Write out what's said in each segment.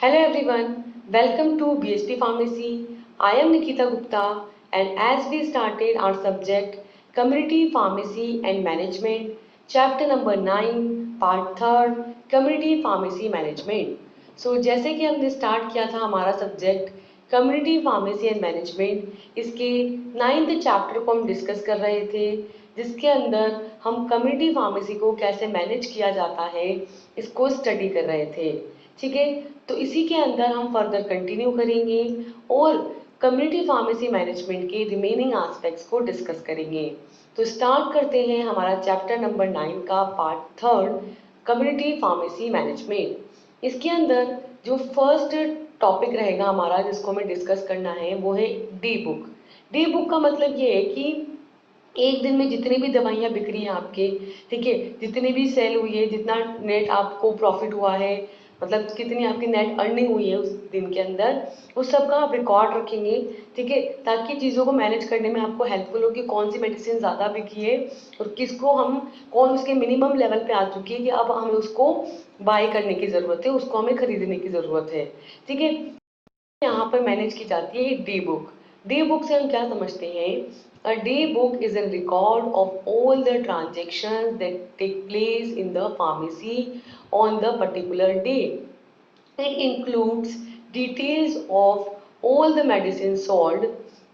Hello everyone, welcome to BSP Pharmacy. I am Nikita Gupta, and as we started our subject Community Pharmacy and Management, chapter number 9, part 3rd, Community Pharmacy Management. So जैसे कि हमने start किया था हमारा subject community pharmacy and management, इसके 9th chapter को हम discuss कर रहे थे, जिसके अंदर हम कम्युनिटी फार्मेसी को कैसे मैनेज किया जाता है इसको स्टडी कर रहे थे। ठीक है, तो इसी के अंदर हम फर्दर कंटिन्यू करेंगे और कम्युनिटी फार्मेसी मैनेजमेंट के रिमेनिंग एस्पेक्ट्स को डिस्कस करेंगे। तो स्टार्ट करते हैं हमारा चैप्टर नंबर 9 का part 3rd, community pharmacy management. इसके अंदर जो फर्स्ट टॉपिक रहेगा हमारा जिसको हमें डिस्कस करना है वो है डी बुक। डी बुक का मतलब ये है कि एक दिन में जितनी भी दवाइयाँ बिक रही हैं आपके, ठीक है, जितनी भी सेल हुई है, जितना नेट आपको प्रॉफिट हुआ है, मतलब कितनी आपकी नेट अर्निंग हुई है उस दिन के अंदर, उस सब का आप रिकॉर्ड रखेंगे। ठीक है, ताकि चीज़ों को मैनेज करने में आपको हेल्पफुल हो कि कौन सी मेडिसिन ज़्यादा बिकी है और किसको हम कौन उसके मिनिमम लेवल पे आ चुकी है कि अब हमें उसको बाय करने की ज़रूरत है, उसको हमें खरीदने की ज़रूरत है। ठीक है, यहाँ पर मैनेज की जाती है डे बुक। डे बुक से हम क्या समझते हैं? A day book is a record of all the transactions that take place in the pharmacy on the particular day. It includes details of all the medicines sold,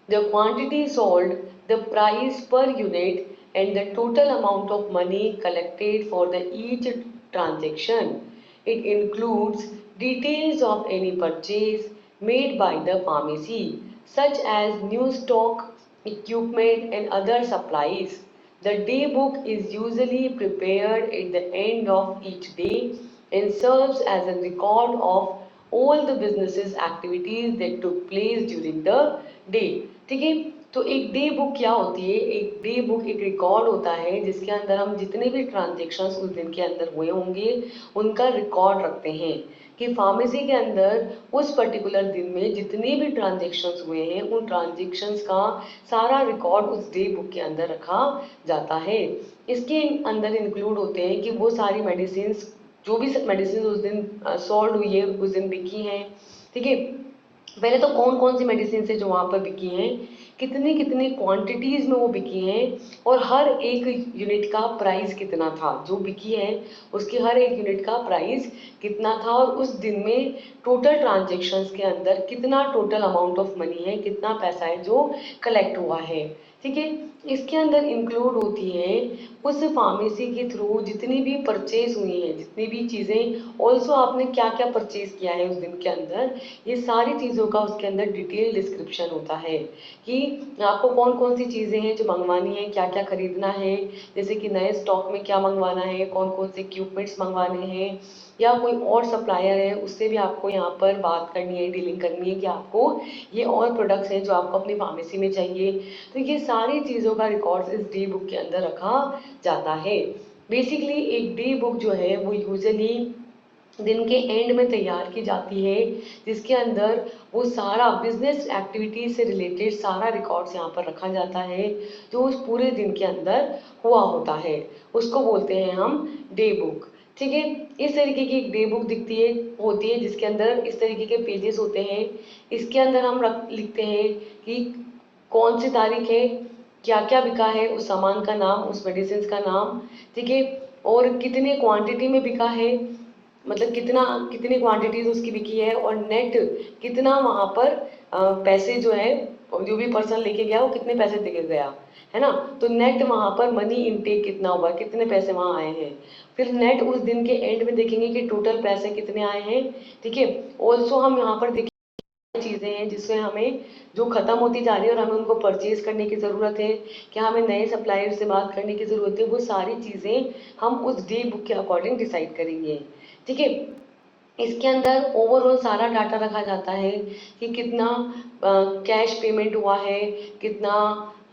the quantity sold, the price per unit, and the total amount of money collected for the each transaction. It includes details of any purchase made by the pharmacy, such as new stock, equipment, and other supplies. The day book is usually prepared at the end of each day and serves as a record of all the businesses activities that took place during the day। ठीक है, तो एक day book क्या होती है? एक day book एक record होता है जिसके अंदर हम जितने भी ट्रांजेक्शन्स उस दिन के अंदर हुए होंगे उनका रिकॉर्ड रखते हैं कि फार्मेसी के अंदर उस पर्टिकुलर दिन में जितने भी ट्रांजेक्शन्स हुए हैं उन ट्रांजेक्शन्स का सारा रिकॉर्ड उस डे बुक के अंदर रखा जाता है। इसके अंदर इंक्लूड होते हैं कि वो सारी मेडिसिन, जो भी मेडिसिन उस दिन सोल्ड हुई है, उस दिन बिकी हैं। ठीक है, पहले तो कौन कौन सी मेडिसिन है जो वहाँ पर बिकी हैं, कितनी कितनी क्वांटिटीज में वो बिकी हैं और हर एक यूनिट का प्राइस कितना था, जो बिकी है उसकी हर एक यूनिट का प्राइस कितना था और उस दिन में टोटल ट्रांजेक्शन्स के अंदर कितना टोटल अमाउंट ऑफ मनी है, कितना पैसा है जो कलेक्ट हुआ है। ठीक है, इसके अंदर इंक्लूड होती है उस फार्मेसी के थ्रू जितनी भी परचेज हुई हैं, जितनी भी चीज़ें, ऑल्सो आपने क्या क्या परचेज किया है उस दिन के अंदर, ये सारी चीज़ों का उसके अंदर डिटेल डिस्क्रिप्शन होता है कि आपको कौन कौन सी चीज़ें हैं जो मंगवानी है, क्या क्या खरीदना है, जैसे कि नए स्टॉक में क्या मंगवाना है, कौन कौन से इक्विपमेंट्स मंगवाने हैं, या कोई और सप्लायर है उससे भी आपको यहाँ पर बात करनी है, डीलिंग करनी है कि आपको ये और प्रोडक्ट्स हैं जो आपको अपनी फार्मेसी में चाहिए। तो ये सारी चीज़ों का रिकॉर्ड इस डे बुक के अंदर रखा जाता है। बेसिकली एक डे बुक जो है वो यूजुअली दिन के एंड में तैयार की जाती है, जिसके अंदर वो सारा बिजनेस एक्टिविटीज से रिलेटेड सारा रिकॉर्ड्स यहाँ पर रखा जाता है जो उस पूरे दिन के अंदर हुआ होता है, उसको बोलते हैं हम डे बुक। ठीक है, इस तरीके की एक डे बुक दिखती है, होती है, जिसके अंदर इस तरीके के पेजेस होते हैं। इसके अंदर हम लिखते हैं कि कौन सी तारीख है, क्या क्या बिका है, उस सामान का नाम, उस मेडिसिन का नाम। ठीक है, और कितने क्वांटिटी में बिका है, मतलब कितना कितनी क्वांटिटीज उसकी बिकी है और नेट कितना वहाँ पर पैसे जो है, जो भी पर्सन लेके गया वो कितने पैसे देके गया, है ना। तो नेट वहाँ पर मनी इनटेक कितना हुआ, कितने पैसे वहाँ आए हैं। फिर नेट उस दिन के एंड में देखेंगे कि टोटल पैसे कितने आए हैं। ठीक है, ऑल्सो हम यहाँ पर देखेंगे चीज़ें हैं जिसमें हमें जो खत्म होती जा रही है और हमें उनको परचेज करने की ज़रूरत है, क्या हमें नए सप्लायर से बात करने की ज़रूरत है, वो सारी चीज़ें हम उस डे बुक के अकॉर्डिंग डिसाइड करेंगे। ठीक है, इसके अंदर ओवरऑल सारा डाटा रखा जाता है कि कितना कैश पेमेंट हुआ है, कितना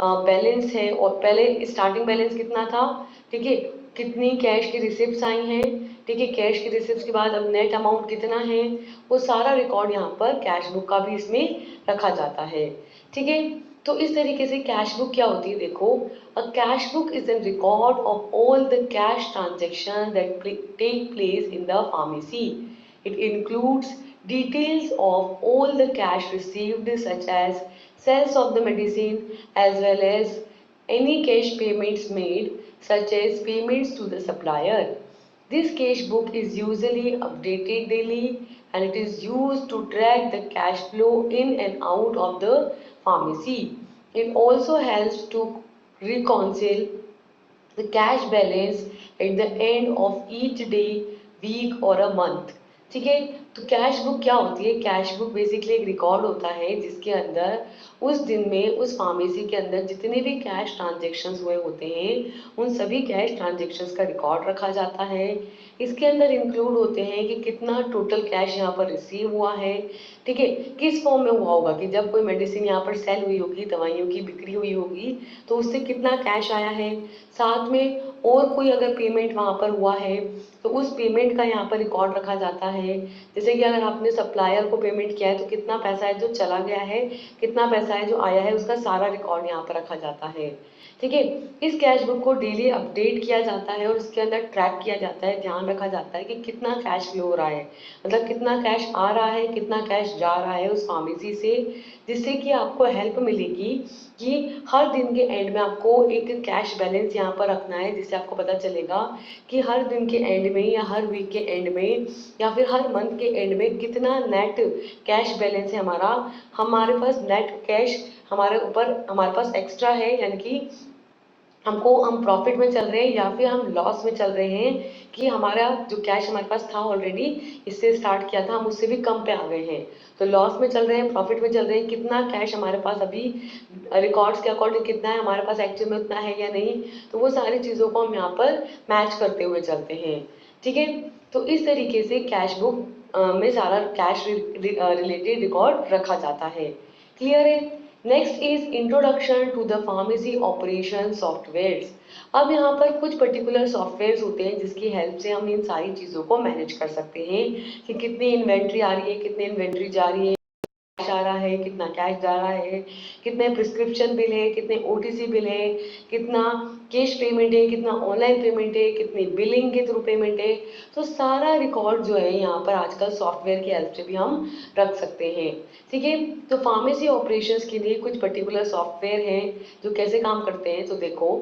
बैलेंस है और पहले स्टार्टिंग बैलेंस कितना था। ठीक है, कितनी कैश की रिसिप्ट्स आई हैं। ठीक है, कैश की रिसिप्ट्स के बाद अब नेट अमाउंट कितना है, वो सारा रिकॉर्ड यहाँ पर कैश बुक का भी इसमें रखा जाता है। ठीक है, तो इस तरीके से कैश बुक क्या होती है, देखो, a cash book is a record of all the cash transactions that take place in the pharmacy. It includes Details of all the cash received such as sales of the medicine as well as any cash payments made such as payments to the supplier. This cash book is usually updated daily and it is used to track the cash flow in and out of the pharmacy. It also helps to reconcile the cash balance at the end of each day, week or a month. ठीक है, तो cash book क्या होती है? Cash book basically एक record होता है जिसके अंदर उस दिन में उस फार्मेसी के अंदर जितने भी कैश ट्रांजेक्शन्स हुए होते हैं उन सभी कैश ट्रांजेक्शन्स का रिकॉर्ड रखा जाता है। इसके अंदर इंक्लूड होते हैं कि कितना टोटल कैश यहाँ पर रिसीव हुआ है, ठीक है, किस फॉर्म में हुआ होगा कि जब कोई मेडिसिन यहाँ पर सेल हुई होगी, दवाइयों की बिक्री हुई होगी तो उससे कितना कैश आया है, साथ में और कोई अगर पेमेंट वहाँ पर हुआ है तो उस पेमेंट का यहाँ पर रिकॉर्ड रखा जाता है। जैसे कि अगर आपने सप्लायर को पेमेंट किया है तो कितना पैसा है जो चला गया है, कितना पैसा है जो आया है, उसका सारा रिकॉर्ड यहाँ पर रखा जाता है। ठीक है, इस कैश बुक को डेली अपडेट किया जाता है और इसके अंदर ट्रैक किया जाता है, ध्यान रखा जाता है कि कितना कैश फ्लो हो रहा है, मतलब कितना कैश आ रहा है, कितना कैश जा रहा है उस फार्मेसी से, जिससे कि आपको हेल्प मिलेगी कि हर दिन के एंड में आपको एक कैश बैलेंस यहाँ पर रखना है, जिससे आपको पता चलेगा कि हर दिन के एंड में या हर वीक के एंड में या फिर हर मंथ के एंड में कितना नेट कैश बैलेंस है हमारा, हमारे पास नेट कैश हमारे पास एक्स्ट्रा है, यानी कि हम प्रॉफिट में चल रहे हैं या फिर हम लॉस में चल रहे हैं कि हमारा जो कैश हमारे पास था ऑलरेडी, इससे स्टार्ट किया था, हम उससे भी कम पे आ गए हैं, तो लॉस में चल रहे हैं, प्रॉफिट में चल रहे हैं, कितना कैश हमारे पास अभी रिकॉर्ड्स के अकॉर्डिंग कितना है हमारे पास, एक्चुअल में उतना है या नहीं, तो वो सारी चीज़ों को हम यहाँ पर मैच करते हुए चलते हैं। ठीक है, तो इस तरीके से कैश बुक में सारा कैश रिलेटेड रिकॉर्ड रखा जाता है। क्लियर है? Next is introduction to the pharmacy operation softwares. अब यहाँ पर कुछ पर्टिकुलर सॉफ्टवेयर्स होते हैं जिसकी हेल्प से हम इन सारी चीज़ों को मैनेज कर सकते हैं कि कितनी इन्वेंट्री आ रही है, कितनी इन्वेंट्री जा रही है, कैश आ रहा है, कितना कैश जा रहा है, कितने प्रिस्क्रिप्शन बिल है, कितने ओटीसी बिल है, कितना कैश पेमेंट है, कितना ऑनलाइन पेमेंट है, कितनी बिलिंग के थ्रू पेमेंट है, तो सारा रिकॉर्ड जो है यहाँ पर आजकल सॉफ्टवेयर की हेल्प से भी हम रख सकते हैं। ठीक है, तो फार्मेसी ऑपरेशंस के लिए कुछ पर्टिकुलर सॉफ्टवेयर हैं जो कैसे काम करते हैं, तो देखो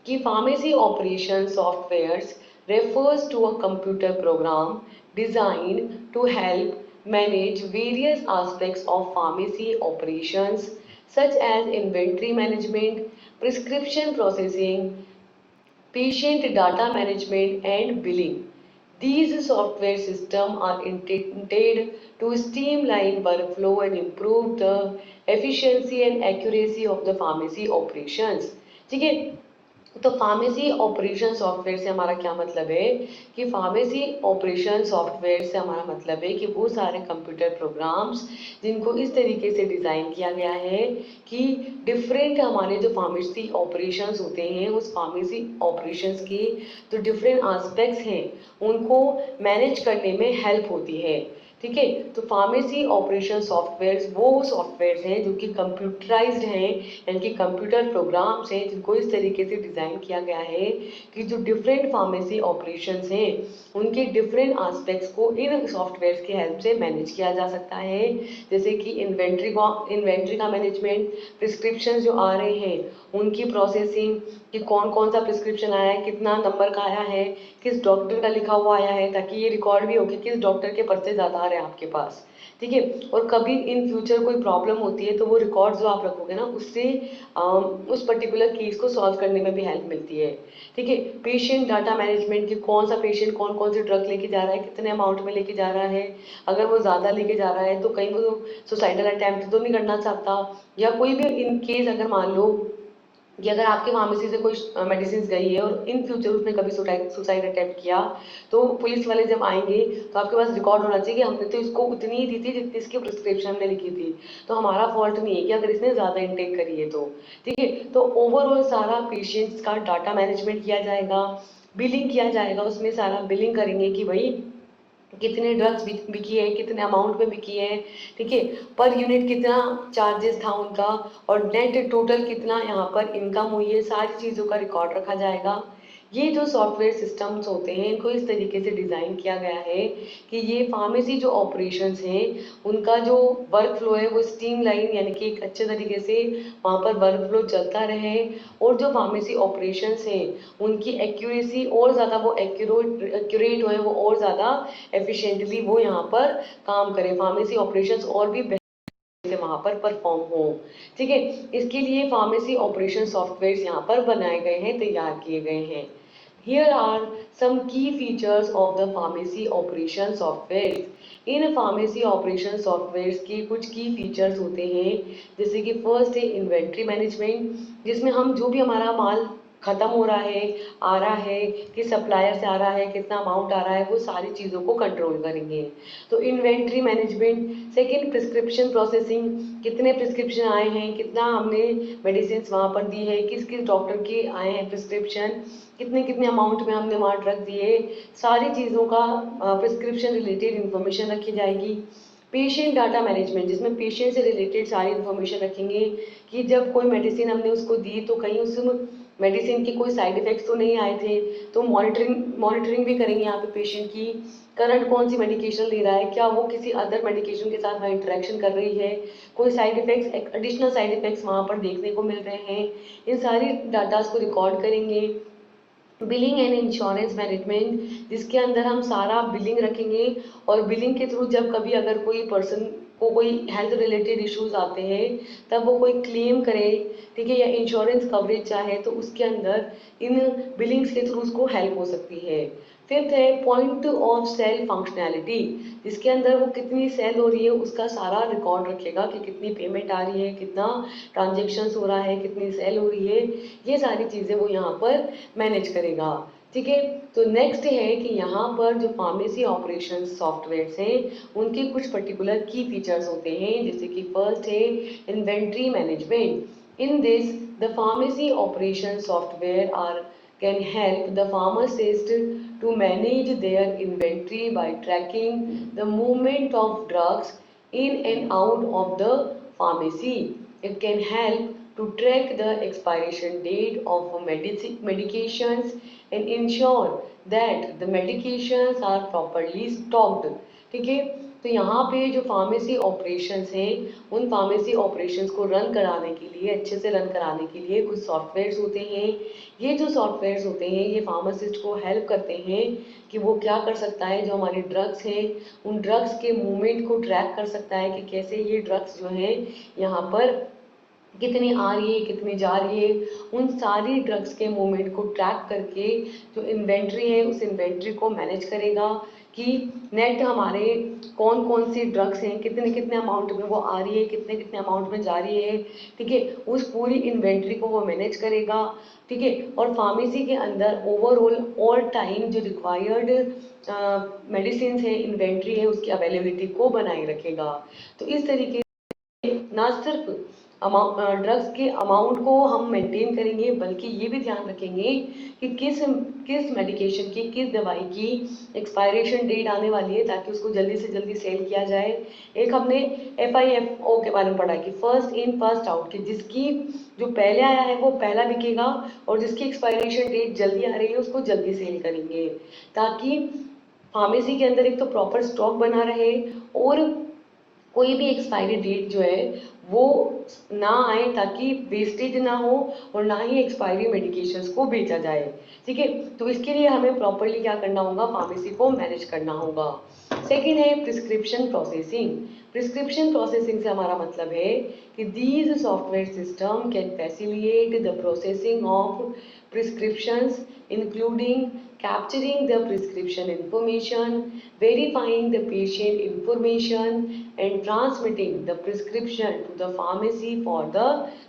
कि pharmacy operation softwares refers to a computer program designed to help manage various aspects of pharmacy operations such as inventory management, prescription processing, patient data management and billing. These software systems are intended to streamline workflow and improve the efficiency and accuracy of the pharmacy operations. ठीक है, तो pharmacy operation software से हमारा क्या मतलब है कि pharmacy operation software से हमारा मतलब है कि वो सारे कंप्यूटर प्रोग्राम्स जिनको इस तरीके से डिज़ाइन किया गया है कि डिफरेंट हमारे जो फार्मेसी ऑपरेशंस होते हैं उस फार्मेसी ऑपरेशंस के जो डिफरेंट एस्पेक्ट्स हैं उनको मैनेज करने में हेल्प होती है। ठीक है, तो फार्मेसी ऑपरेशन सॉफ्टवेयर्स वो सॉफ्टवेयर्स हैं जो कि कंप्यूटराइज्ड हैं, यानी कि कंप्यूटर प्रोग्राम्स हैं जिनको इस तरीके से डिज़ाइन किया गया है कि जो डिफरेंट फार्मेसी ऑपरेशंस हैं उनके डिफरेंट एस्पेक्ट्स को इन सॉफ्टवेयर्स की हेल्प से मैनेज किया जा सकता है। जैसे कि इन्वेंट्री का मैनेजमेंट, प्रिस्क्रिप्शन जो आ रहे हैं उनकी प्रोसेसिंग कि कौन कौन सा प्रिस्क्रिप्शन आया है, कितना नंबर का आया है, किस डॉक्टर का लिखा हुआ आया है, ताकि ये रिकॉर्ड भी हो कि किस डॉक्टर के पर्चे ज़्यादा आ रहे हैं आपके पास। ठीक है, और कभी इन फ्यूचर कोई प्रॉब्लम होती है तो वो रिकॉर्ड जो आप रखोगे ना उससे उस पर्टिकुलर केस को सॉल्व करने में भी हेल्प मिलती है। ठीक है, पेशेंट डाटा मैनेजमेंट कि कौन सा पेशेंट कौन कौन सी ड्रग लेके जा रहा है, कितने अमाउंट में लेके जा रहा है, अगर वो ज़्यादा लेके जा रहा है तो कहीं वो सुसाइडल अटैम्प्ट तो नहीं करना चाहता, या कोई भी इन केस अगर मान लो कि अगर आपके फार्मेसी से कोई मेडिसिन गई है और इन फ्यूचर उसने कभी सुसाइड अटेम्प्ट किया तो पुलिस वाले जब आएंगे तो आपके पास रिकॉर्ड होना चाहिए कि हमने तो इसको उतनी ही दी थी जितनी इसकी प्रिस्क्रिप्शन हमने लिखी थी, तो हमारा फॉल्ट नहीं है कि अगर इसने ज़्यादा इनटेक करी है तो। ठीक है, तो ओवरऑल सारा पेशेंट्स का डाटा मैनेजमेंट किया जाएगा, बिलिंग किया जाएगा, उसमें सारा बिलिंग करेंगे कि भाई कितने ड्रग्स बिकी है, कितने अमाउंट में बिकी है, ठीक है, पर यूनिट कितना चार्जेस था उनका और नेट टोटल कितना यहाँ पर इनकम हुई है, सारी चीज़ों का रिकॉर्ड रखा जाएगा। ये जो सॉफ्टवेयर सिस्टम्स होते हैं इनको इस तरीके से डिज़ाइन किया गया है कि ये फार्मेसी जो ऑपरेशंस हैं उनका जो वर्क फ्लो है वो स्ट्रीमलाइन यानी कि एक अच्छे तरीके से वहाँ पर वर्क फ्लो चलता रहे, और जो फार्मेसी ऑपरेशंस हैं उनकी एक्यूरेसी और ज़्यादा वो एक्यूरेट होए, वो और ज़्यादा एफिशिएंटली वो यहाँ पर काम करें, फार्मेसी ऑपरेशंस और भी से वहाँ पर परफॉर्म हो। ठीक है, इसके लिए फार्मेसी ऑपरेशन सॉफ्टवेयर यहाँ पर बनाए गए हैं, तैयार किए गए हैं। Here are some key features of the pharmacy operation software. In pharmacy operation software के कुछ की फीचर्स होते हैं, जैसे कि फर्स्ट है इन्वेंट्री मैनेजमेंट, जिसमें हम जो भी हमारा माल खत्म हो रहा है, आ रहा है, किस सप्लायर से आ रहा है, कितना अमाउंट आ रहा है, वो सारी चीज़ों को कंट्रोल करेंगे। तो inventory management. Second prescription processing, कितने प्रिस्क्रिप्शन आए हैं, कितना हमने मेडिसिन वहाँ पर दी है, किस किस डॉक्टर के आए हैं प्रिस्क्रिप्शन, कितने कितने अमाउंट में हमने वहाँ ड्रग दिए, सारी चीज़ों का प्रिस्क्रिप्शन रिलेटेड इन्फॉर्मेशन रखी जाएगी। पेशेंट डाटा मैनेजमेंट, जिसमें पेशेंट से रिलेटेड सारी इन्फॉर्मेशन रखेंगे कि जब कोई मेडिसिन हमने उसको दी तो कहीं उस मेडिसिन के कोई साइड इफेक्ट्स तो नहीं आए थे, तो मॉनिटरिंग भी करेंगे यहाँ पे पेशेंट की, करंट कौन सी मेडिकेशन ले रहा है, क्या वो किसी अदर मेडिकेशन के साथ वहाँ इंटरेक्शन कर रही है, कोई side effects additional side effects वहाँ पर देखने को मिल रहे हैं, इन सारी डाटास को रिकॉर्ड करेंगे। बिलिंग एंड इंश्योरेंस मैनेजमेंट, जिसके अंदर हम सारा बिलिंग रखेंगे, और बिलिंग के थ्रू जब कभी अगर कोई पर्सन को कोई हेल्थ रिलेटेड इश्यूज आते हैं तब वो कोई क्लेम करे, ठीक है, या इंश्योरेंस कवरेज चाहे तो उसके अंदर इन बिलिंग्स के थ्रू उसको हेल्प हो सकती है। फिफ्थ है पॉइंट ऑफ सेल फंक्शनैलिटी, जिसके अंदर वो कितनी सेल हो रही है उसका सारा रिकॉर्ड रखेगा कि कितनी पेमेंट आ रही है, कितना ट्रांजेक्शन हो रहा है, कितनी सेल हो रही है, ये सारी चीज़ें वो यहाँ पर मैनेज करेगा। ठीक है, तो नेक्स्ट है कि यहाँ पर जो फार्मेसी ऑपरेशन सॉफ्टवेयर हैं उनके कुछ पर्टिकुलर की फीचर्स होते हैं, जैसे कि फर्स्ट है inventory management. In this the pharmacy operation software are can help the pharmacist to manage their inventory by tracking the movement of drugs in and out of the pharmacy. It can help to track the expiration date of medications and ensure that the medications are properly stocked. ठीक है, तो यहाँ पे जो pharmacy operations हैं उन pharmacy operations को run कराने के लिए, अच्छे से रन कराने के लिए कुछ सॉफ्टवेयर्स होते हैं। ये जो सॉफ्टवेयर्स होते हैं ये फार्मासिस्ट को हेल्प करते हैं कि वो क्या कर सकता है, जो हमारे ड्रग्स हैं उन ड्रग्स के मूवमेंट को ट्रैक कर सकता है कि कैसे ये ड्रग्स जो हैं यहाँ पर कितनी आ रही है, कितनी जा रही है, उन सारी ड्रग्स के मूवमेंट को ट्रैक करके जो इन्वेंट्री है उस इन्वेंट्री को मैनेज करेगा कि नेट हमारे कौन कौन सी ड्रग्स हैं, कितने कितने अमाउंट में वो आ रही है, कितने कितने अमाउंट में जा रही है, ठीक है, उस पूरी इन्वेंट्री को वो मैनेज करेगा। ठीक है, और फार्मेसी के अंदर ओवरऑल ऑल टाइम जो रिक्वायर्ड मेडिसिन है, इन्वेंट्री है, उसकी अवेलेबिलिटी को बनाए रखेगा। तो इस तरीके ना सिर्फ ड्रग्स के अमाउंट को हम मेंटेन करेंगे बल्कि ये भी ध्यान रखेंगे कि किस किस मेडिकेशन की, किस दवाई की एक्सपायरेशन डेट आने वाली है ताकि उसको जल्दी से जल्दी सेल किया जाए। एक हमने FIFO के बारे में पढ़ा कि फर्स्ट इन फर्स्ट आउट, कि जिसकी जो पहले आया है वो पहला बिकेगा और जिसकी एक्सपायरेशन डेट जल्दी आ रही है उसको जल्दी सेल करेंगे, ताकि फार्मेसी के अंदर एक तो प्रॉपर स्टॉक बना रहे और कोई भी एक्सपायरी डेट जो है वो ना आए, ताकि वेस्टेज ना हो और ना ही एक्सपायरी मेडिकेशंस को बेचा जाए। ठीक है, तो इसके लिए हमें प्रॉपरली क्या करना होगा, फार्मेसी को मैनेज करना होगा। सेकेंड है प्रिस्क्रिप्शन प्रोसेसिंग। प्रिस्क्रिप्शन प्रोसेसिंग से हमारा मतलब है कि these software system can facilitate the processing of prescriptions including capturing the prescription information, verifying the patient information and transmitting the prescription to the pharmacy for the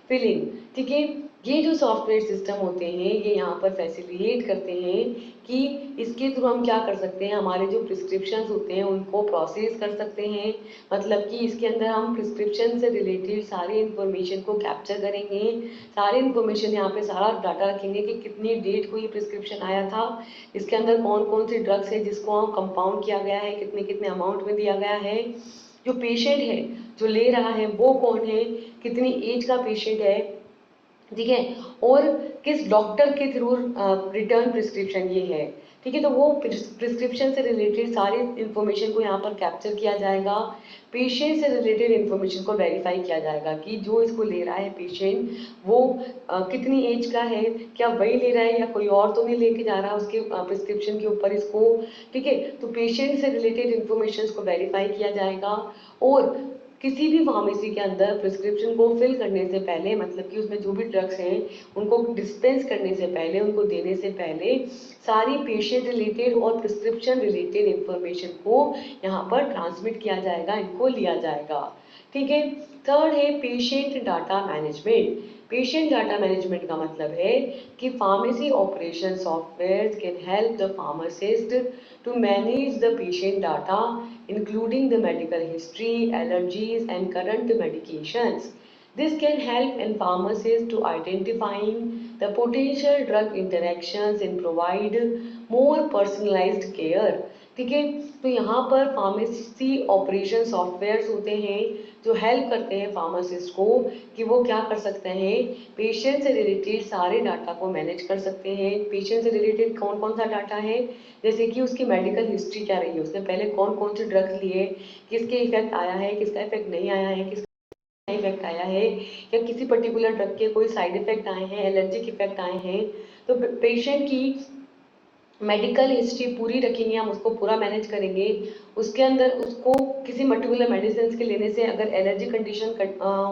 filling। ठीक है, ये जो software system होते हैं ये यहाँ पर फैसिलिटेट करते हैं कि इसके थ्रू हम क्या कर सकते हैं, हमारे जो प्रिस्क्रिप्शंस होते हैं उनको प्रोसेस कर सकते हैं। मतलब कि इसके अंदर हम प्रिस्क्रिप्शन से रिलेटेड सारी इन्फॉर्मेशन को कैप्चर करेंगे, सारी इन्फॉर्मेशन यहाँ पे सारा डाटा रखेंगे कि कितनी डेट को ये प्रिस्क्रिप्शन आया था, इसके अंदर कौन कौन सी ड्रग्स है जिसको हम कंपाउंड किया गया है, कितने कितने अमाउंट में दिया गया है, जो पेशेंट है जो ले रहा है वो कौन है, कितनी एज का पेशेंट है, ठीक है, और किस डॉक्टर के थ्रू रिटर्न प्रिस्क्रिप्शन ये है, ठीक है। तो वो प्रिस्क्रिप्शन से रिलेटेड सारी इंफॉर्मेशन को यहाँ पर कैप्चर किया जाएगा। पेशेंट से रिलेटेड इंफॉर्मेशन को वेरीफाई किया जाएगा कि जो इसको ले रहा है पेशेंट, वो कितनी एज का है, क्या वही ले रहा है या कोई और तो नहीं लेके जा रहा उसके प्रिस्क्रिप्शन के ऊपर इसको, ठीक है। तो पेशेंट से रिलेटेड इंफॉर्मेशन को वेरीफाई किया जाएगा। और किसी भी फार्मेसी के अंदर प्रिस्क्रिप्शन को फिल करने से पहले, मतलब कि उसमें जो भी ड्रग्स हैं उनको डिस्पेंस करने से पहले, उनको देने से पहले सारी पेशेंट रिलेटेड और प्रिस्क्रिप्शन रिलेटेड इंफॉर्मेशन को यहाँ पर ट्रांसमिट किया जाएगा, इनको लिया जाएगा, ठीक है। थर्ड है patient data management. Patient data management का मतलब है कि pharmacy operation software can help the pharmacist to manage the patient data including the medical history, allergies, and current medications. This can help in pharmacists to identifying the potential drug interactions and provide more personalized care. ठीक है, तो यहाँ पर pharmacy operation softwares होते हैं जो help करते हैं फार्मासिस्ट को कि वो क्या कर सकते हैं, पेशेंट से रिलेटेड सारे डाटा को मैनेज कर सकते हैं। पेशेंट से रिलेटेड कौन कौन सा डाटा है, जैसे कि उसकी मेडिकल हिस्ट्री क्या रही है, उसने पहले कौन कौन से ड्रग्स लिए, किसके इफेक्ट आया है, किसका इफेक्ट नहीं आया है, किसका इफेक्ट आया है, या किसी पर्टिकुलर ड्रग के कोई साइड इफेक्ट आए हैं, एलर्जिक इफेक्ट आए हैं। तो पेशेंट की मेडिकल हिस्ट्री पूरी रखेंगे, हम उसको पूरा मैनेज करेंगे। उसके अंदर उसको किसी पर्टिकुलर मेडिसिन के लेने से अगर एलर्जी कंडीशन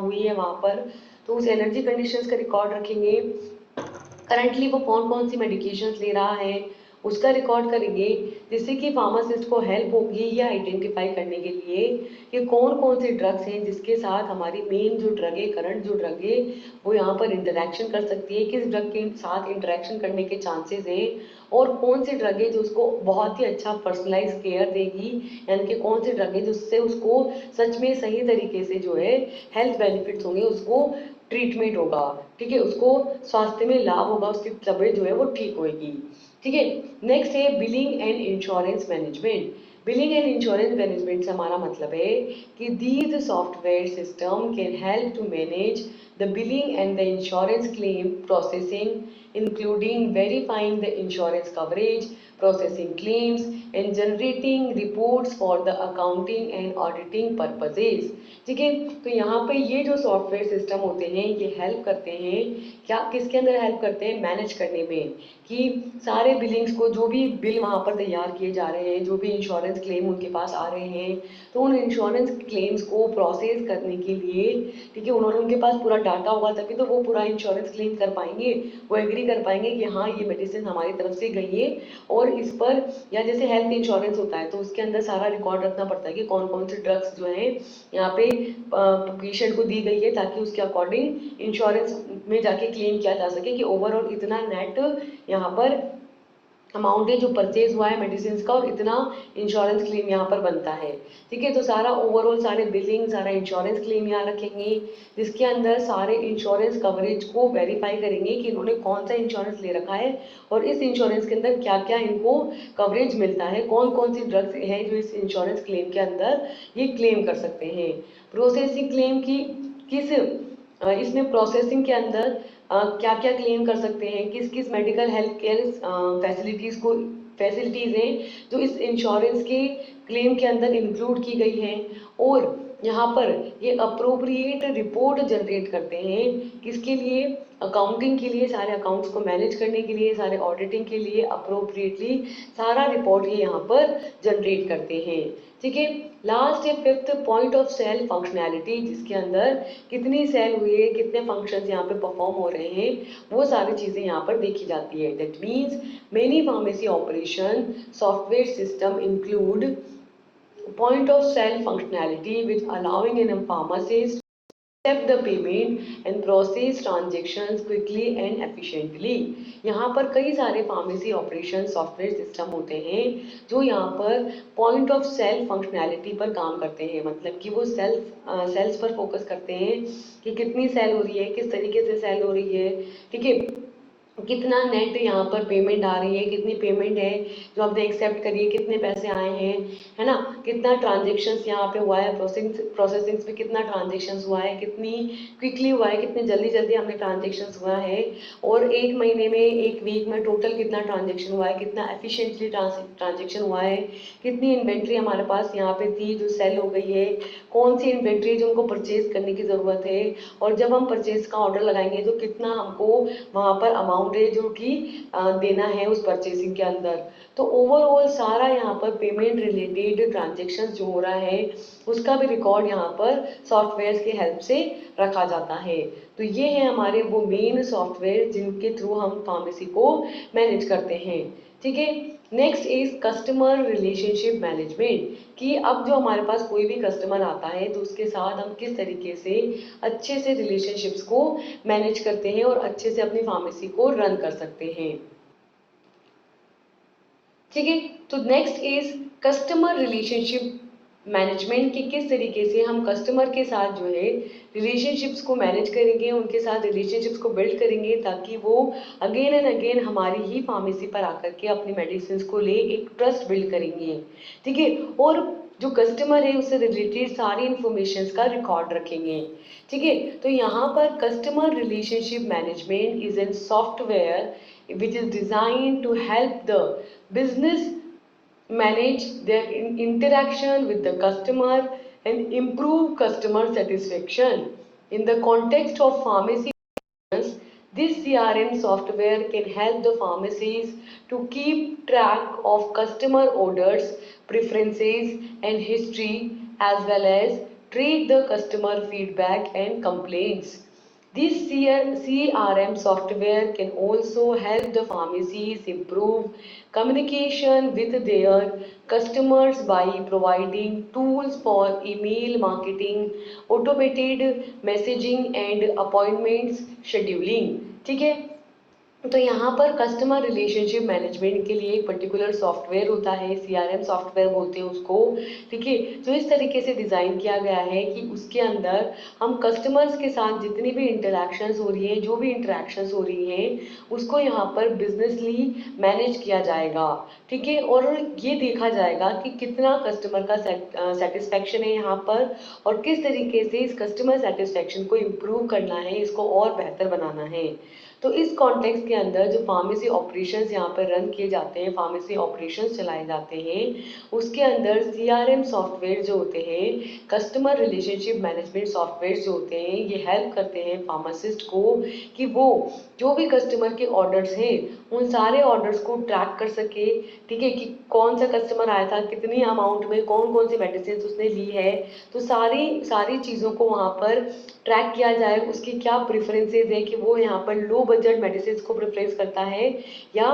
हुई है वहाँ पर, तो उस एलर्जी कंडीशंस का रिकॉर्ड रखेंगे। करंटली वो कौन कौन सी मेडिकेशंस ले रहा है उसका रिकॉर्ड करेंगे, जिससे कि फार्मासिस्ट को हेल्प होगी ये आइडेंटिफाई करने के लिए कि कौन कौन से ड्रग्स हैं जिसके साथ हमारी मेन जो ड्रग है, करंट जो ड्रग है, वो यहाँ पर इंटरेक्शन कर सकती है, किस ड्रग के साथ इंटरेक्शन करने के चांसेस हैं, और कौन सी ड्रग है जो उसको बहुत ही अच्छा पर्सनलाइज केयर देगी, यानी कि कौन सी ड्रग है जिससे उसको सच में सही तरीके से जो है हेल्थ बेनिफिट्स होंगे, उसको ट्रीटमेंट होगा, ठीक है, उसको स्वास्थ्य में लाभ होगा, उसकी तबीयत जो है वो ठीक होगी, ठीक है। नेक्स्ट है billing and insurance management. Billing and insurance management से हमारा मतलब है कि these software system can help to manage the billing and the insurance claim processing including verifying the insurance coverage, processing claims and generating reports for the accounting and auditing purposes, ठीक है। तो यहाँ पे ये जो सॉफ्टवेयर सिस्टम होते हैं ये हेल्प करते हैं, क्या किसके अंदर हेल्प करते हैं, मैनेज करने में, कि सारे बिलिंग्स को, जो भी बिल वहाँ पर तैयार किए जा रहे हैं, जो भी इंश्योरेंस क्लेम उनके पास आ रहे हैं, तो उन इंश्योरेंस क्लेम्स को प्रोसेस करने के लिए, ठीक है, उन्होंने उनके पास पूरा डाटा होगा तभी तो वो पूरा इंश्योरेंस क्लेम कर पाएंगे, वो एग्री कर पाएंगे कि हाँ ये मेडिसिन हमारी तरफ से गई है, और इस पर, या जैसे हेल्थ इंश्योरेंस होता है तो उसके अंदर सारा रिकॉर्ड रखना पड़ता है कि कौन कौन से ड्रग्स जो हैं यहाँ पे पेशेंट को दी गई है, ताकि उसके अकॉर्डिंग इंश्योरेंस में जाके क्लेम किया जा सके कि ओवरऑल इतना नेट यहाँ पर अमाउंट है जो परचेज हुआ है मेडिसिन का, और इतना इंश्योरेंस क्लेम यहाँ पर बनता है, ठीक है। तो सारा ओवरऑल सारे बिलिंग, सारा इंश्योरेंस क्लेम यहाँ रखेंगे, जिसके अंदर सारे इंश्योरेंस कवरेज को वेरीफाई करेंगे कि इन्होंने कौन सा इंश्योरेंस ले रखा है, और इस इंश्योरेंस के अंदर क्या क्या इनको कवरेज मिलता है, कौन कौन सी ड्रग्स हैं जो इस इंश्योरेंस क्लेम के अंदर ये क्लेम कर सकते हैं। प्रोसेसिंग क्लेम की किस इसमें प्रोसेसिंग के अंदर क्या क्या क्लेम कर सकते हैं, किस किस मेडिकल हेल्थ केयर फैसिलिटीज़ हैं जो इस इंश्योरेंस के क्लेम के अंदर इंक्लूड की गई हैं, और यहाँ पर ये अप्रोप्रिएट रिपोर्ट जनरेट करते हैं, किसके लिए, अकाउंटिंग के लिए, सारे अकाउंट्स को मैनेज करने के लिए, सारे ऑडिटिंग के लिए अप्रोप्रिएटली सारा रिपोर्ट ये यहाँ पर जनरेट करते हैं, ठीक है। लास्ट है fifth, point of sale functionality, जिसके अंदर कितनी सेल हुई है, कितने फंक्शंस यहाँ पे परफॉर्म हो रहे हैं, वो सारी चीज़ें यहाँ पर देखी जाती है। That means many pharmacy operation software system include point of sale functionality which allowing in a pharmacist to accept the payment and process transactions quickly and efficiently। यहाँ पर कई सारे फार्मेसी ऑपरेशन सॉफ्टवेयर सिस्टम होते हैं जो यहाँ पर point of sale functionality पर काम करते हैं, मतलब कि वो सेल्स पर फोकस करते हैं कि कितनी सेल हो रही है, किस तरीके से सेल हो रही है, ठीक है। कितना नेट यहाँ पर पेमेंट आ रही है, कितनी पेमेंट है जो आपने एक्सेप्ट करी है, कितने पैसे आए हैं, है ना, कितना ट्रांजेक्शन्स यहाँ पे हुआ है, प्रोसेसिंग्स पे कितना ट्रांजेक्शन्स हुआ है, कितनी क्विकली हुआ है, कितने जल्दी जल्दी हमने ट्रांजेक्शन्स हुआ है, और एक महीने में, एक वीक में टोटल कितना ट्रांजेक्शन हुआ है, कितना एफिशिएंटली ट्रांजेक्शन हुआ है, कितनी इन्वेंट्री हमारे पास यहाँ पे थी जो सेल हो गई है, कौन सी इन्वेंट्री जो उनको परचेज करने की ज़रूरत है, और जब हम परचेज का ऑर्डर लगाएंगे तो कितना हमको वहाँ पर अमाउंट है जो कि देना है उस परचेसिंग के अंदर। तो ओवरऑल सारा यहाँ पर पेमेंट रिलेटेड ट्रांजेक्शन जो हो रहा है उसका भी रिकॉर्ड यहाँ पर सॉफ्टवेयर की हेल्प से रखा जाता है। तो ये है हमारे वो मेन सॉफ्टवेयर जिनके थ्रू हम फार्मेसी को मैनेज करते हैं। ठीक है, next is customer relationship management, कि अब जो हमारे पास कोई भी कस्टमर आता है तो उसके साथ हम किस तरीके से अच्छे से रिलेशनशिप्स को मैनेज करते हैं और अच्छे से अपनी फार्मेसी को रन कर सकते हैं। ठीक है, तो next is customer relationship management, कि किस तरीके से हम कस्टमर के साथ जो है रिलेशनशिप्स को मैनेज करेंगे, उनके साथ रिलेशनशिप्स को बिल्ड करेंगे ताकि वो अगेन एंड अगेन हमारी ही फार्मेसी पर आकर के अपनी मेडिसिन को ले एक ट्रस्ट बिल्ड करेंगे। ठीक है, और जो कस्टमर है उससे रिलेटेड सारी इंफॉर्मेशन का रिकॉर्ड रखेंगे। ठीक है, तो यहाँ पर customer relationship management is an software which is designed to help the business manage their interaction with the customer and improve customer satisfaction. In the context of pharmacy, this CRM software can help the pharmacies to keep track of customer orders, preferences, and history, as well as treat the customer feedback and complaints. This CRM software can also help the pharmacies improve communication with their customers by providing tools for email marketing, automated messaging, and appointments scheduling. ठीक है, तो यहाँ पर customer relationship management के लिए एक particular software होता है, सीआरएम सॉफ्टवेयर बोलते हैं उसको। ठीक है, जो इस तरीके से डिज़ाइन किया गया है कि उसके अंदर हम कस्टमर्स के साथ जितनी भी इंटरेक्शंस हो रही हैं, जो भी इंटरेक्शंस हो रही हैं, उसको यहाँ पर बिजनेसली मैनेज किया जाएगा। ठीक है, और ये देखा जाएगा कि कितना कस्टमर का सेटिस्फेक्शन है यहाँ पर, और किस तरीके से इस कस्टमर सेटिस्फेक्शन को इम्प्रूव करना है, इसको और बेहतर बनाना है। तो इस कॉन्टेक्स्ट के अंदर जो फार्मेसी ऑपरेशंस यहाँ पर रन किए जाते हैं, फार्मेसी ऑपरेशंस चलाए जाते हैं, उसके अंदर सीआरएम सॉफ्टवेयर जो होते हैं, कस्टमर रिलेशनशिप मैनेजमेंट सॉफ्टवेयर जो होते हैं, ये हेल्प करते हैं फार्मासिस्ट को कि वो जो भी कस्टमर के ऑर्डर्स हैं उन सारे ऑर्डर्स को ट्रैक कर सके। ठीक है, कि कौन सा कस्टमर आया था, कितनी अमाउंट में कौन कौन सी मेडिसिन उसने ली है, तो सारी सारी चीज़ों को वहाँ पर ट्रैक किया जाए। उसकी क्या प्रेफरेंसेस है, कि वो यहाँ पर लो बजट मेडिसिन को प्रेफरेंस करता है या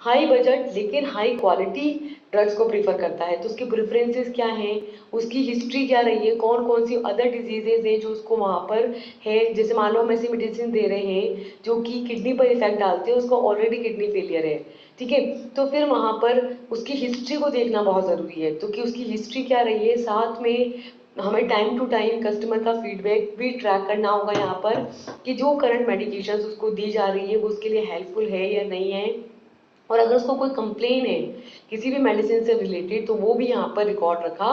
हाई बजट लेकिन हाई क्वालिटी ड्रग्स को प्रीफर करता है, तो उसकी प्रेफरेंसेस क्या हैं, उसकी हिस्ट्री क्या रही है, कौन कौन सी अदर डिजीजेज है जो उसको वहाँ पर है। जैसे मान लो हम ऐसी मेडिसिन दे रहे हैं जो कि किडनी पर इफेक्ट डालते हैं, उसको ऑलरेडी किडनी फेलियर है। ठीक है, तो फिर वहाँ पर उसकी हिस्ट्री को देखना बहुत ज़रूरी है, तो कि उसकी हिस्ट्री क्या रही है, साथ में हमें टाइम टू टाइम कस्टमर का फीडबैक भी ट्रैक करना होगा यहाँ पर, कि जो करंट मेडिकेशन उसको दी जा रही है वो उसके लिए हेल्पफुल है या नहीं है, और अगर उसको कोई कंप्लेन है किसी भी मेडिसिन से रिलेटेड तो वो भी यहाँ पर रिकॉर्ड रखा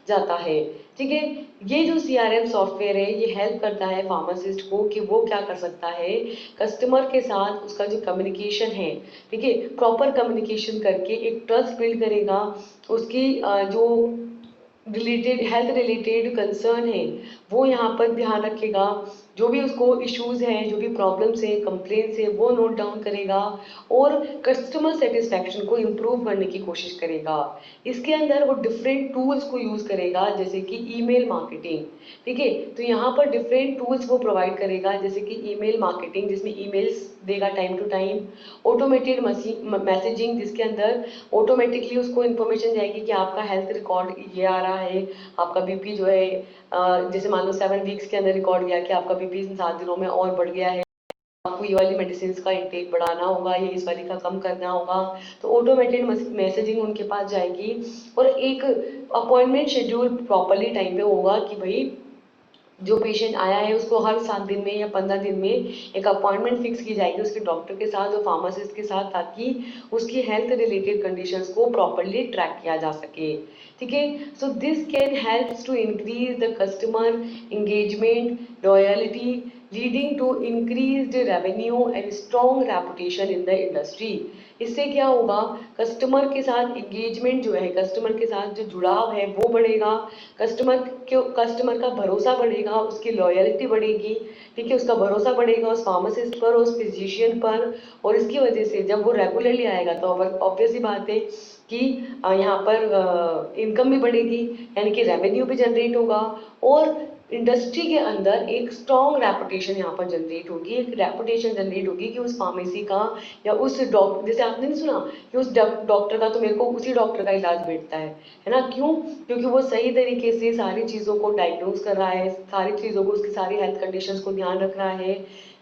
जाता है। ठीक है, ये जो सीआरएम सॉफ्टवेयर है ये हेल्प करता है फार्मासिस्ट को कि वो क्या कर सकता है, कस्टमर के साथ उसका जो कम्युनिकेशन है, ठीक है, प्रॉपर कम्युनिकेशन करके एक ट्रस्ट बिल्ड करेगा, उसकी जो रिलेटेड हेल्थ रिलेटेड कंसर्न है वो यहाँ पर ध्यान रखेगा, जो भी उसको इश्यूज हैं, जो भी प्रॉब्लम्स हैं, कंप्लेंट्स हैं, वो नोट डाउन करेगा और कस्टमर सेटिस्फैक्शन को इम्प्रूव करने की कोशिश करेगा। इसके अंदर वो डिफरेंट टूल्स को यूज़ करेगा, जैसे कि ईमेल मार्केटिंग। ठीक है, तो यहाँ पर डिफरेंट टूल्स वो प्रोवाइड करेगा, जैसे कि ईमेल मार्केटिंग जिसमें ईमेल्स देगा time to time, automated messaging जिसके अंदर ऑटोमेटिकली उसको इन्फॉर्मेशन जाएगी कि आपका हेल्थ रिकॉर्ड ये आ रहा है, आपका बीपी जो है जैसे मान लो 7 वीक्स के अंदर रिकॉर्ड गया कि आपका बीपी 7 दिनों में और बढ़ गया है, आपको ये वाली मेडिसिन का इंटेक बढ़ाना होगा, ये इस वाली का कम करना होगा, तो ऑटोमेटेड मैसेजिंग उनके पास जाएगी और एक अपॉइंटमेंट शेड्यूल प्रॉपरली टाइम पे होगा कि भाई जो पेशेंट आया है उसको हर 7 दिन में या 15 दिन में एक अपॉइंटमेंट फिक्स की जाएगी उसके डॉक्टर के साथ और फार्मासिस्ट के साथ, ताकि उसकी हेल्थ रिलेटेड कंडीशंस को प्रॉपरली ट्रैक किया जा सके। ठीक है, so this can help to increase the customer engagement, loyalty, leading to increased revenue and strong reputation in the industry। इससे क्या होगा, कस्टमर के साथ इंगेजमेंट जो है, कस्टमर के साथ जो जुड़ाव है वो बढ़ेगा, कस्टमर का भरोसा बढ़ेगा, उसकी लॉयल्टी बढ़ेगी। ठीक है, उसका भरोसा बढ़ेगा उस फार्मासिस्ट पर, उस फिजिशियन पर, और इसकी वजह से जब वो रेगुलरली आएगा तो ऑब्वियस ही बात है कि यहाँ पर इनकम भी बढ़ेगी, यानी कि रेवेन्यू भी जनरेट होगा, और इंडस्ट्री के अंदर एक स्ट्रॉन्ग रेपुटेशन यहाँ पर जनरेट होगी, एक रेपुटेशन जनरेट होगी कि उस फार्मेसी का या उस डॉक्टर, जैसे आपने नहीं सुना कि उस डॉक्टर का तो मेरे को उसी डॉक्टर का इलाज बैठता है ना, क्यों? क्योंकि वो सही तरीके से सारी चीज़ों को डायग्नोज कर रहा है, सारी चीज़ों को, उसकी सारी हेल्थ कंडीशंस को ध्यान रख रहा है,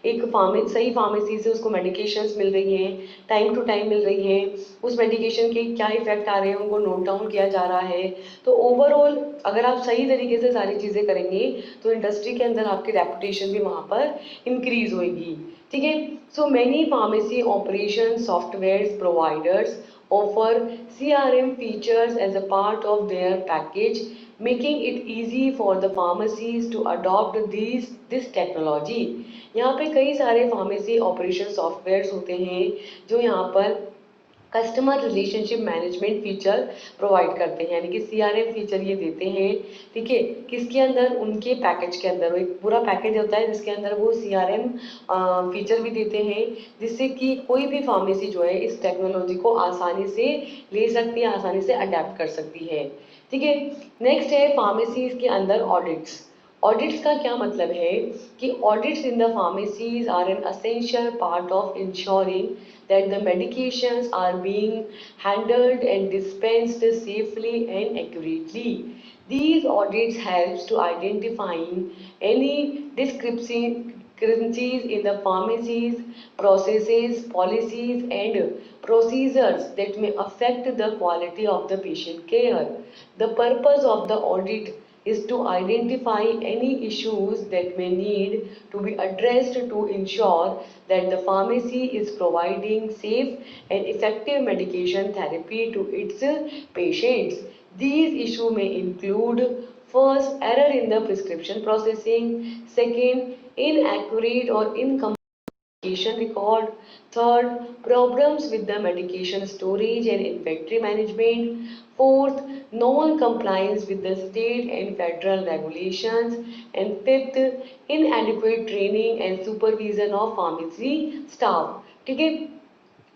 एक सही फार्मेसी से उसको मेडिकेशंस मिल रही हैं, टाइम टू टाइम मिल रही हैं, उस मेडिकेशन के क्या इफेक्ट आ रहे हैं उनको नोट डाउन किया जा रहा है। तो ओवरऑल अगर आप सही तरीके से सारी चीज़ें करेंगे तो इंडस्ट्री के अंदर आपकी रेपुटेशन भी वहाँ पर इंक्रीज होगी। ठीक है, so many pharmacy operation software providers offer CRM features as a part of their package, making it easy for the pharmacies to adopt this technology। यहाँ पे कई सारे फार्मेसी ऑपरेशन सॉफ्टवेयर्स होते हैं जो यहाँ पर customer relationship management feature provide करते हैं, यानी कि CRM फीचर ये देते हैं। ठीक है, किसके अंदर, उनके पैकेज के अंदर, एक पूरा पैकेज होता है जिसके अंदर वो CRM फीचर भी देते हैं, जिससे कि कोई भी फार्मेसी जो है इस टेक्नोलॉजी को आसानी से ले सकती है, आसानी से अडेप्ट कर सकती है। ठीक है, नेक्स्ट है फार्मेसीज के अंदर ऑडिट्स। ऑडिट्स का क्या मतलब है कि audits in the pharmacies are an essential part of ensuring that the medications are being handled and dispensed safely and accurately। These audits helps to identifying any discrepancies in the pharmacies, processes, policies and procedures that may affect the quality of the patient care। The purpose of the audit is to identify any issues that may need to be addressed to ensure that the pharmacy is providing safe and effective medication therapy to its patients। These issues may include: first, error in the prescription processing; second, inaccurate or incomplete medication record; third, problems with the medication storage and inventory management; fourth, non-compliance with the state and federal regulations; and fifth, inadequate training and supervision of pharmacy staff। ठीक है,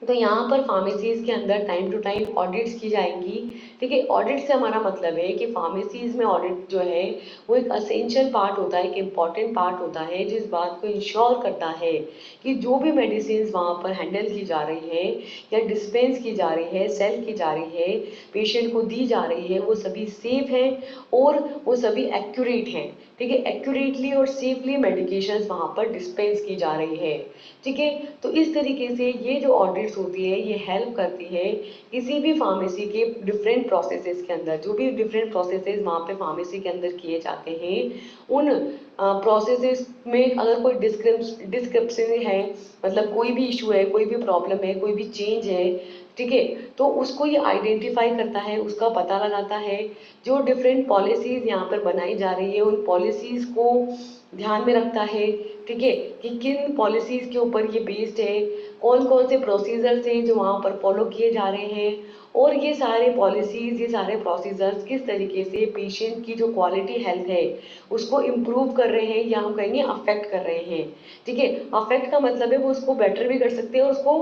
तो यहाँ पर pharmacies के अंदर time to time audits की जाएंगी। ठीक है, ऑडिट से हमारा मतलब है कि फार्मेसीज में ऑडिट जो है वो एक असेंशियल पार्ट होता है, एक इम्पॉर्टेंट पार्ट होता है, जिस बात को इंश्योर करता है कि जो भी मेडिसिन वहाँ पर हैंडल की जा रही है या डिस्पेंस की जा रही है, सेल की जा रही है, पेशेंट को दी जा रही है, वो सभी सेफ हैं और वो सभी एक्यूरेट हैं। ठीक है, एक्यूरेटली और सेफली मेडिकेशंस वहाँ पर डिस्पेंस की जा रही है। ठीक है, तो इस तरीके से ये जो ऑडिट्स होती है ये हेल्प करती है किसी भी फार्मेसी के डिफरेंट प्रोसेसेस के अंदर, जो भी डिफरेंट प्रोसेसेस वहाँ पे फार्मेसी के अंदर किए जाते हैं, उन प्रोसेसेस में अगर कोई डिस्क्रिप्शन है, मतलब कोई भी इशू है, कोई भी प्रॉब्लम है, कोई भी चेंज है, ठीक है, तो उसको ये आइडेंटिफाई करता है, उसका पता लगाता है। जो डिफरेंट पॉलिसीज यहाँ पर बनाई जा रही है उन पॉलिसीज को ध्यान में रखता है। ठीक है, कि किन पॉलिसीज के ऊपर ये बेस्ड है, कौन कौन से प्रोसीजर्स हैं जो वहाँ पर फॉलो किए जा रहे हैं, और ये सारे पॉलिसीज, ये सारे प्रोसीजर्स किस तरीके से पेशेंट की जो क्वालिटी हेल्थ है उसको इम्प्रूव कर रहे हैं, या हम कहेंगे अफेक्ट कर रहे हैं। ठीक है, अफेक्ट का मतलब है वो उसको बेटर भी कर सकते हैं और उसको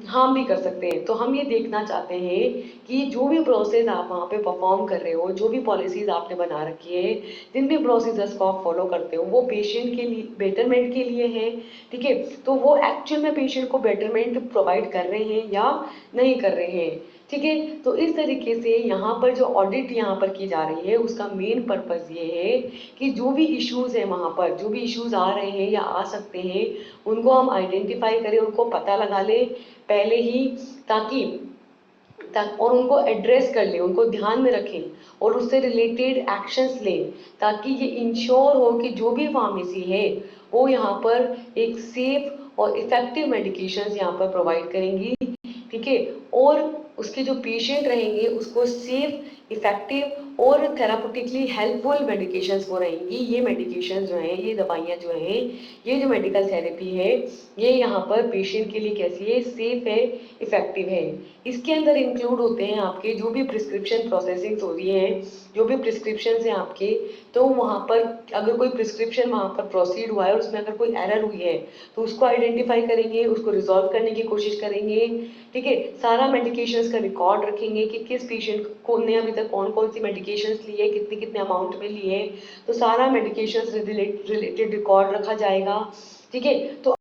हार्म भी कर सकते हैं। तो हम ये देखना चाहते हैं कि जो भी प्रोसेस आप वहाँ पे परफॉर्म कर रहे हो, जो भी पॉलिसीज आपने बना रखी है, जिन भी प्रोसीजर्स को आप फॉलो करते हो, वो पेशेंट के लिए बेटरमेंट के लिए है। ठीक है, तो वो एक्चुअल में पेशेंट को बेटरमेंट प्रोवाइड कर रहे हैं या नहीं कर रहे हैं। ठीक है, तो इस तरीके से यहाँ पर जो ऑडिट यहाँ पर की जा रही है उसका मेन पर्पस ये है कि जो भी इश्यूज है वहाँ पर, जो भी इश्यूज आ रहे हैं या आ सकते हैं, उनको हम आइडेंटिफाई करें, उनको पता लगा लें पहले ही, ताकि और उनको एड्रेस कर लें, उनको ध्यान में रखें और उससे रिलेटेड एक्शंस लें, ताकि ये इंश्योर हो कि जो भी फार्मेसी है वो यहाँ पर एक सेफ और इफेक्टिव मेडिकेशंस यहाँ पर प्रोवाइड करेंगी, ठीक है। और उसके जो पेशेंट रहेंगे उसको सेफ, इफेक्टिव और थेरापेटिकली हेल्पफुल मेडिकेशंस वो रहेंगी। ये मेडिकेशंस जो हैं, ये दवाइयाँ जो हैं, ये जो मेडिकल थेरेपी है, ये यहाँ पर पेशेंट के लिए कैसी है, सेफ है, इफेक्टिव है। इसके अंदर इंक्लूड होते हैं आपके जो भी प्रिस्क्रिप्शन प्रोसेसिंग हो रही हैं, जो भी प्रिस्क्रिप्शन हैं आपके, तो वहाँ पर अगर कोई प्रिस्क्रिप्शन वहाँ पर प्रोसीड हुआ है और उसमें अगर कोई एरर हुई है तो उसको आइडेंटिफाई करेंगे, उसको रिजॉल्व करने की कोशिश करेंगे, ठीक है। सारा मेडिकेशंस का रिकॉर्ड रखेंगे कि किस पेशेंट को ने अभी तक कौन कौन सी मेडिकेशंस ली है, कितने कितने अमाउंट में लिए, तो सारा मेडिकेशंस रिलेटेड रिकॉर्ड रखा जाएगा, ठीक है। तो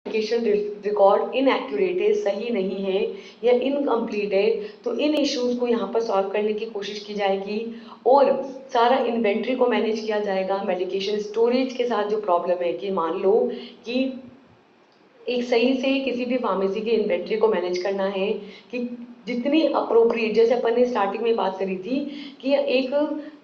मेडिकेशन रिकॉर्ड इनएक्यूरेट है, सही नहीं है या इनकम्प्लीट है, तो इन इश्यूज को यहाँ पर सॉल्व करने की कोशिश की जाएगी। और सारा इन्वेंट्री को मैनेज किया जाएगा। मेडिकेशन स्टोरेज के साथ जो प्रॉब्लम है कि मान लो कि एक सही से किसी भी फार्मेसी की इन्वेंट्री को मैनेज करना है कि जितनी अप्रोप्रिएट, जैसे अपन ने स्टार्टिंग में बात करी थी कि एक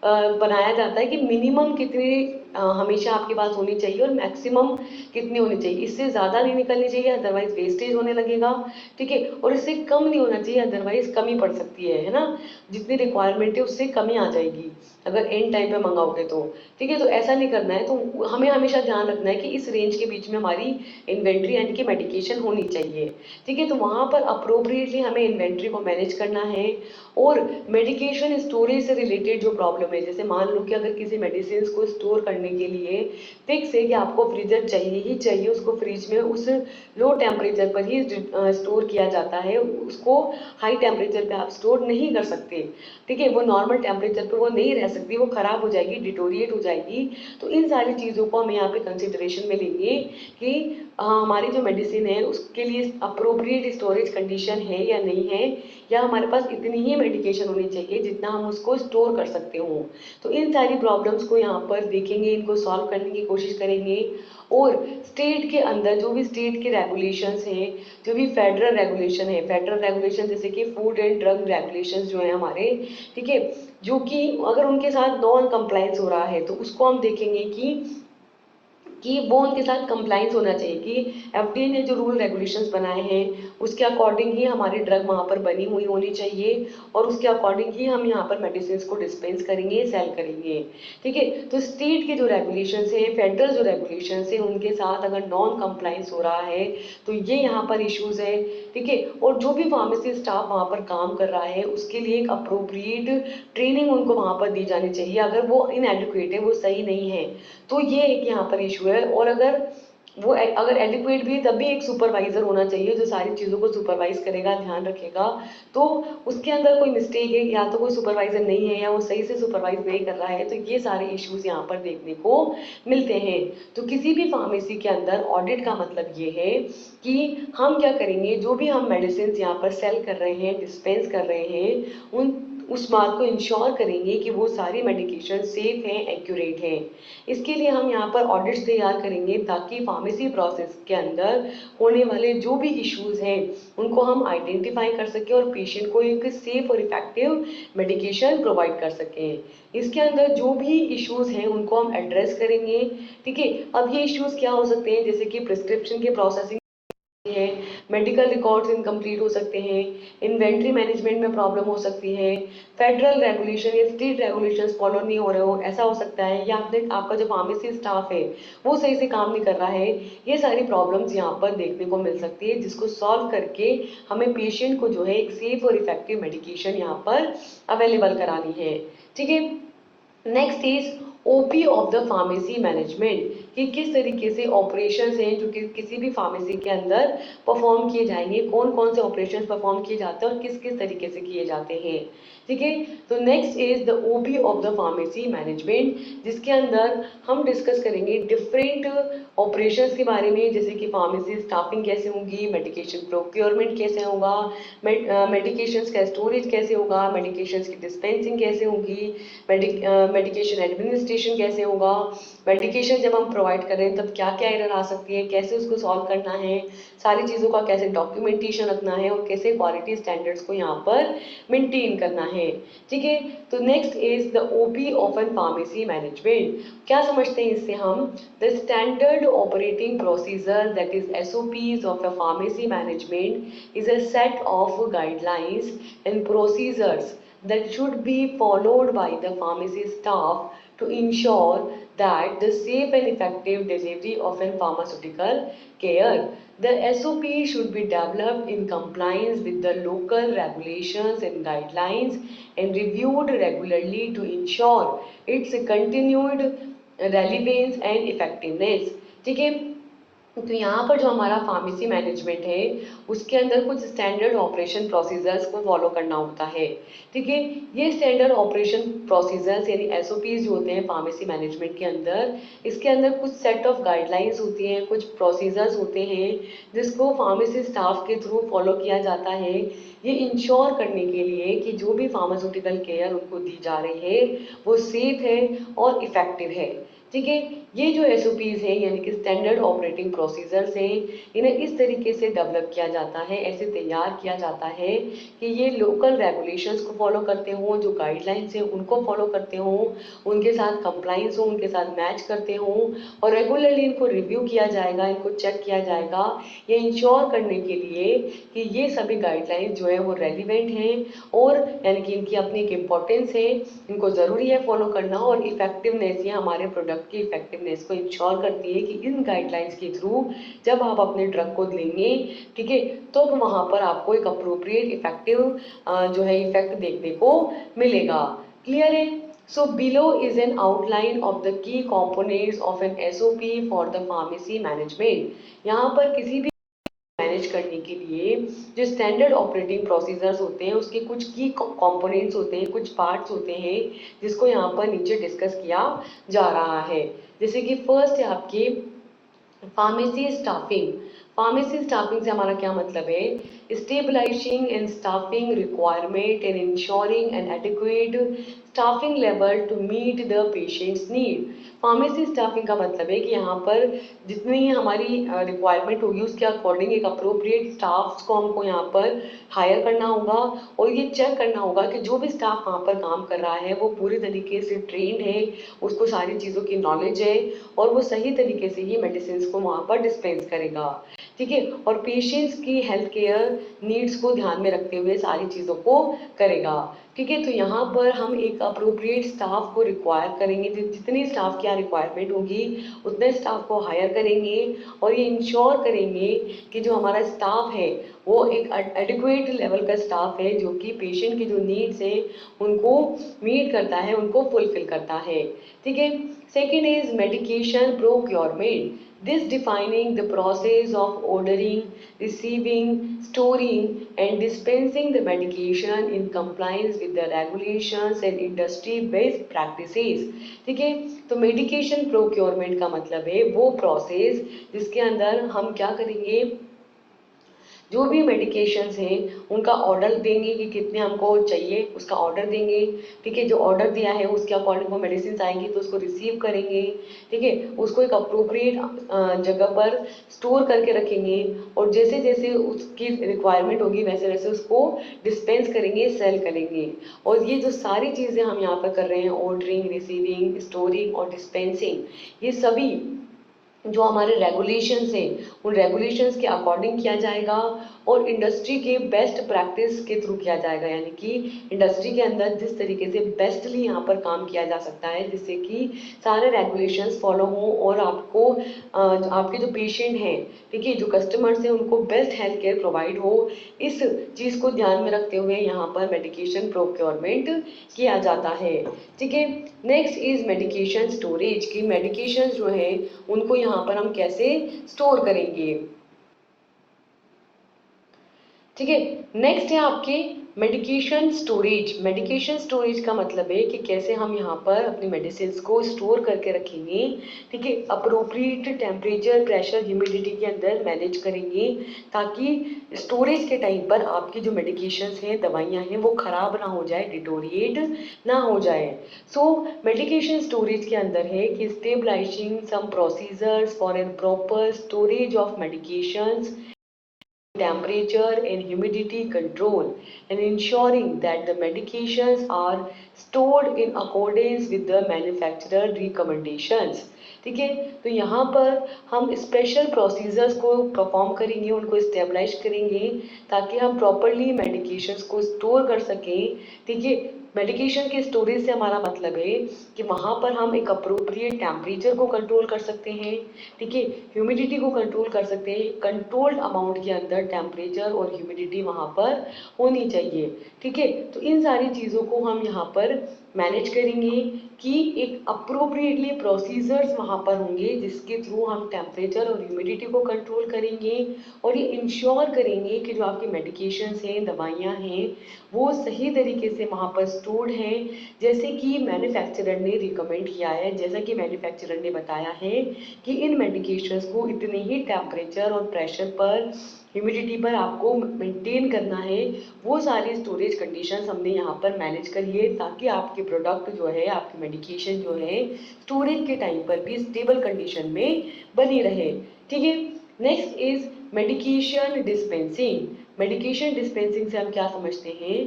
बनाया जाता है कि मिनिमम कितनी हमेशा आपके पास होनी चाहिए और मैक्सिमम कितनी होनी चाहिए, इससे ज़्यादा नहीं निकलनी चाहिए अदरवाइज वेस्टेज होने लगेगा, ठीक है। और इससे कम नहीं होना चाहिए अदरवाइज कमी पड़ सकती है ना, जितनी रिक्वायरमेंट है उससे कमी आ जाएगी अगर एंड टाइम पे मंगाओगे तो, ठीक है। तो ऐसा नहीं करना है, तो हमें हमेशा ध्यान रखना है कि इस रेंज के बीच में हमारी इन्वेंट्री यानी कि मेडिकेशन होनी चाहिए, ठीक है। तो वहाँ पर अप्रोप्रिएटली हमें इन्वेंट्री को मैनेज करना है। और मेडिकेशन स्टोरेज से रिलेटेड जो प्रॉब्लम है, जैसे मान लो कि अगर किसी मेडिसिन को स्टोर करने के लिए फिक्स है कि आपको फ्रीजर चाहिए ही चाहिए, उसको फ्रिज में उस लो टेम्परेचर पर ही स्टोर किया जाता है, उसको हाई टेम्परेचर पे आप स्टोर नहीं कर सकते, ठीक है। वो नॉर्मल टेम्परेचर पर वो नहीं रह सकती, वो खराब हो जाएगी, डिटोरिएट हो जाएगी। तो इन सारी चीज़ों को हमें यहाँ पे कंसिडरेशन में लेंगे कि हमारी जो मेडिसिन है उसके लिए अप्रोप्रिएट स्टोरेज कंडीशन है या नहीं है, या हमारे पास इतनी ही मेडिकेशन होनी चाहिए जितना हम उसको स्टोर कर सकते हो। तो इन सारी प्रॉब्लम्स को यहाँ पर देखेंगे, इनको सॉल्व करने की कोशिश करेंगे। और स्टेट के अंदर जो भी स्टेट के रेगुलेशंस हैं, जो भी फेडरल रेगुलेशन है, फेडरल रेगुलेशन जैसे कि फूड एंड ड्रग रेगुलेशंस जो है हमारे, ठीक है, जो कि अगर उनके साथ नॉन कंप्लायंस हो रहा है तो उसको हम देखेंगे कि वो उनके साथ कंप्लाइंस होना चाहिए कि एफडीए ने जो रूल रेगुलेशंस बनाए हैं उसके अकॉर्डिंग ही हमारी ड्रग वहाँ पर बनी हुई होनी चाहिए और उसके अकॉर्डिंग ही हम यहाँ पर मेडिसिन को डिस्पेंस करेंगे, सेल करेंगे, ठीक है। तो स्टेट के जो रेगुलेशंस हैं, फेडरल जो रेगुलेशंस हैं, उनके साथ अगर नॉन कंप्लाइंस हो रहा है तो ये यहाँ पर इश्यूज है, ठीक है। और जो भी फार्मेसी स्टाफ वहाँ पर काम कर रहा है उसके लिए एक अप्रोप्रिएट ट्रेनिंग उनको वहाँ पर दी जानी चाहिए। अगर वो इनएडिक्वेट है, वो सही नहीं है, तो ये एक यहाँ पर इशू है। और अगर वो अगर एडिक्वेट भी है तब भी एक सुपरवाइजर होना चाहिए जो सारी चीज़ों को सुपरवाइज करेगा, ध्यान रखेगा। तो उसके अंदर कोई मिस्टेक है या तो कोई सुपरवाइजर नहीं है या वो सही से सुपरवाइज नहीं कर रहा है, तो ये सारे इश्यूज यहाँ पर देखने को मिलते हैं। तो किसी भी फार्मेसी के अंदर ऑडिट का मतलब ये है कि हम क्या करेंगे, जो भी हम मेडिसिन यहाँ पर सेल कर रहे हैं, डिस्पेंस कर रहे हैं, उस बात को इंश्योर करेंगे कि वो सारी मेडिकेशन सेफ हैं, एक्यूरेट हैं। इसके लिए हम यहाँ पर ऑडिट्स तैयार करेंगे ताकि फार्मेसी प्रोसेस के अंदर होने वाले जो भी इश्यूज हैं उनको हम आइडेंटिफाई कर सकें और पेशेंट को एक सेफ और इफेक्टिव मेडिकेशन प्रोवाइड कर सकें। इसके अंदर जो भी इश्यूज हैं उनको हम एड्रेस करेंगे, ठीक है। अब ये इश्यूज क्या हो सकते हैं, जैसे कि प्रिस्क्रिप्शन के प्रोसेसिंग है, मेडिकल रिकॉर्ड्स इनकम्प्लीट हो सकते हैं, इन्वेंट्री मैनेजमेंट में प्रॉब्लम हो सकती है, फेडरल रेगुलेशन या स्टेट रेगुलेशंस फॉलो नहीं हो रहे हो, ऐसा हो सकता है, या आपका जो फार्मेसी स्टाफ है वो सही से काम नहीं कर रहा है। ये सारी प्रॉब्लम्स यहाँ पर देखने को मिल सकती है जिसको सॉल्व करके हमें पेशेंट को जो है एक सेफ और इफेक्टिव मेडिकेशन यहाँ पर अवेलेबल करानी है, ठीक है। Next is OP of the pharmacy management, कि किस तरीके से ऑपरेशंस हैं जो कि किसी भी फार्मेसी के अंदर परफॉर्म किए जाएंगे, कौन कौन से ऑपरेशंस परफॉर्म किए जाते हैं और किस किस तरीके से किए जाते हैं, ठीक है। तो next is the OP of the pharmacy management, जिसके अंदर हम डिस्कस करेंगे डिफरेंट ऑपरेशंस के बारे में, जैसे कि फार्मेसी स्टाफिंग कैसे होगी, मेडिकेशन प्रोक्योरमेंट कैसे होगा, मेडिकेशंस का स्टोरेज कैसे होगा, मेडिकेशंस की डिस्पेंसिंग कैसे होगी, मेडिकेशन एडमिनिस्ट्रेशन एडमिनिस्ट्रेशन कैसे होगा, मेडिकेशन जब हम प्रोवाइड कर रहे हैं तब क्या क्या एरर आ सकती है, कैसे उसको सॉल्व करना है, सारी चीज़ों का कैसे डॉक्यूमेंटेशन रखना है और कैसे क्वालिटी स्टैंडर्ड्स को यहाँ पर मेंटेन करना है। ठीक है, तो next is the OP of an pharmacy management. क्या समझते हैं इससे हम? The standard operating procedure that is SOPs of a pharmacy management is a set of guidelines and procedures that should be followed by the pharmacy staff to ensure that the safe and effective delivery of a pharmaceutical care. The SOP should be developed in compliance with the local regulations and guidelines and reviewed regularly to ensure its continued relevance and effectiveness. ठीक है, तो यहाँ पर जो हमारा pharmacy management है उसके अंदर कुछ स्टैंडर्ड ऑपरेशन प्रोसीजर्स को फॉलो करना होता है। ठीक है, ये स्टैंडर्ड ऑपरेशन प्रोसीजर्स यानी SOPs जो होते हैं फार्मेसी मैनेजमेंट के अंदर, इसके अंदर कुछ सेट ऑफ गाइडलाइंस होती हैं, कुछ प्रोसीजर्स होते हैं जिसको फार्मेसी स्टाफ के थ्रू फॉलो किया जाता है, ये इंश्योर करने के लिए कि जो भी फार्मास्यूटिकल केयर उनको दी जा रही है वो सेफ है और इफेक्टिव है। ठीक है, ये जो SOPs हैं यानी कि स्टैंडर्ड ऑपरेटिंग प्रोसीजर्स हैं, इन्हें इस तरीके से डेवलप किया जाता है, ऐसे तैयार किया जाता है कि ये लोकल रेगुलेशंस को फॉलो करते हों, जो गाइडलाइंस हैं उनको फॉलो करते हों, उनके साथ कंप्लाइंस हो, उनके साथ मैच करते हों और रेगुलरली इनको रिव्यू किया जाएगा, इनको चेक किया जाएगा, ये इंश्योर करने के लिए कि ये सभी गाइडलाइंस जो है वो रेलिवेंट हैं और यानी कि इनकी अपनी एक इम्पोर्टेंस है, इनको ज़रूरी है फॉलो करना और इफेक्टिवनेस, ये हमारे प्रोडक्ट की इफेक्टिवनेस को इंश्योर करती है कि इन गाइडलाइंस के थ्रू जब आप अपने ड्रग को लेंगे, ठीक है, तो वहाँ पर आपको एक अप्रोप्रिएट इफेक्टिव जो है इफेक्ट देखने को मिलेगा। क्लियर है? So below is an outline of the key components of an SOP for the pharmacy management. यहाँ पर किसी भी मैनेज करने के लिए जो स्टैंडर्ड ऑपरेटिंग प्रोसीजर्स होते हैं उसके कुछ की कंपोनेंट्स होते हैं, कुछ पार्ट्स होते हैं जिसको यहाँ पर नीचे डिस्कस किया जा रहा है। जैसे कि फर्स्ट है आपकी फार्मेसी स्टाफिंग। फार्मेसी स्टाफिंग से हमारा क्या मतलब है? Stabilizing and staffing requirement and ensuring an adequate staffing level to meet the patients need. Pharmacy staffing का मतलब है कि यहाँ पर जितनी हमारी रिक्वायरमेंट होगी उसके अकॉर्डिंग एक अप्रोप्रिएट स्टाफ्स को हमको यहाँ पर हायर करना होगा और ये चेक करना होगा कि जो भी स्टाफ वहाँ पर काम कर रहा है वो पूरी तरीके से ट्रेंड है, उसको सारी चीज़ों की नॉलेज है और वो सही तरीके से ही मेडिसिन को वहाँ पर डिस्पेंस करेगा। ठीक है, और पेशेंट्स की हेल्थ केयर नीड्स को ध्यान में रखते हुए सारी चीज़ों को करेगा। ठीक है, तो यहाँ पर हम एक अप्रोप्रिएट स्टाफ को रिक्वायर करेंगे, जितनी स्टाफ की रिक्वायरमेंट होगी उतने स्टाफ को हायर करेंगे और ये इंश्योर करेंगे कि जो हमारा स्टाफ है वो एक एडिक्वेट लेवल का स्टाफ है जो कि पेशेंट की जो नीड्स है उनको मीट करता है, उनको फुलफिल करता है। ठीक है, second is medication procurement, this defining the process of ordering, receiving, storing and dispensing the medication in compliance with the regulations and industry based practices। ठीक है, तो मेडिकेशन प्रोक्योरमेंट का मतलब है वो प्रोसेस जिसके अंदर हम क्या करेंगे, जो भी मेडिकेशंस हैं उनका ऑर्डर देंगे कि कितने हमको चाहिए, उसका ऑर्डर देंगे। ठीक है, जो ऑर्डर दिया है उसके अकॉर्डिंग वो मेडिसिन आएंगी तो उसको रिसीव करेंगे। ठीक है, उसको एक अप्रोप्रिएट जगह पर स्टोर करके रखेंगे और जैसे जैसे उसकी रिक्वायरमेंट होगी वैसे वैसे उसको डिस्पेंस करेंगे, सेल करेंगे। और ये जो सारी चीज़ें हम यहाँ पर कर रहे हैं, ऑर्डरिंग, रिसीविंग, स्टोरिंग और डिस्पेंसिंग, ये सभी जो हमारे रेगुलेशंस हैं उन रेगुलेशंस के अकॉर्डिंग किया जाएगा और इंडस्ट्री के बेस्ट प्रैक्टिस के थ्रू किया जाएगा, यानी कि इंडस्ट्री के अंदर जिस तरीके से बेस्टली यहाँ पर काम किया जा सकता है जिससे कि सारे रेगुलेशंस फॉलो हों और आपको आपके जो पेशेंट हैं, ठीक है, जो कस्टमर्स हैं उनको बेस्ट हेल्थ केयर प्रोवाइड हो, इस चीज़ को ध्यान में रखते हुए यहाँ पर मेडिकेशन प्रोक्योरमेंट किया जाता है। ठीक है, नेक्स्ट इज मेडिकेशन स्टोरेज, की मेडिकेशन जो है उनको यहाँ पर हम कैसे स्टोर करेंगे। ठीक है, नेक्स्ट है आपके मेडिकेशन स्टोरेज का मतलब है कि कैसे हम यहाँ पर अपनी मेडिसिन को स्टोर करके रखेंगे, ठीक है, अप्रोप्रिएट टेम्परेचर, प्रेशर, ह्यूमिडिटी के अंदर मैनेज करेंगे, ताकि स्टोरेज के टाइम पर आपकी जो मेडिकेशंस हैं, दवाइयाँ हैं, वो खराब ना हो जाए, डिटोरिएट ना हो जाए। सो मेडिकेशन स्टोरेज के अंदर है कि stabilizing some procedures for an proper storage of medications, temperature and humidity control, and ensuring that the medications are stored in accordance with the manufacturer recommendations। ठीक है, तो यहाँ पर हम स्पेशल प्रोसीजर्स को परफॉर्म करेंगे, उनको स्टेबलाइज करेंगे, ताकि हम प्रॉपरली मेडिकेशंस को स्टोर कर सकें। ठीक है, मेडिकेशन के स्टोरेज से हमारा मतलब है कि वहाँ पर हम एक अप्रोप्रिएट टेम्परेचर को कंट्रोल कर सकते हैं, ठीक है, ह्यूमिडिटी को कंट्रोल कर सकते हैं, कंट्रोल्ड अमाउंट के अंदर टेम्परेचर और ह्यूमिडिटी वहाँ पर होनी चाहिए। ठीक है, तो इन सारी चीज़ों को हम यहाँ पर मैनेज करेंगे कि एक अप्रोप्रिएटली प्रोसीजर्स वहाँ पर होंगे जिसके थ्रू हम टेम्परेचर और ह्यूमिडिटी को कंट्रोल करेंगे, और ये इंश्योर करेंगे कि जो आपकी मेडिकेशंस हैं, दवाइयाँ हैं, वो सही तरीके से वहाँ पर स्टोर्ड हैं, जैसे कि मैन्युफैक्चरर ने रिकमेंड किया है, जैसा कि मैन्युफैक्चरर ने बताया है कि इन मेडिकेशंस को इतने ही टेम्परेचर और प्रेशर पर, ह्यूमिडिटी पर आपको मेंटेन करना है। वो सारी स्टोरेज कंडीशंस हमने यहाँ पर मैनेज करी है, ताकि आपके प्रोडक्ट जो है, आपकी मेडिकेशन जो है, स्टोरेज के टाइम पर भी स्टेबल कंडीशन में बनी रहे। ठीक है, next is medication dispensing. Medication dispensing से हम क्या समझते हैं?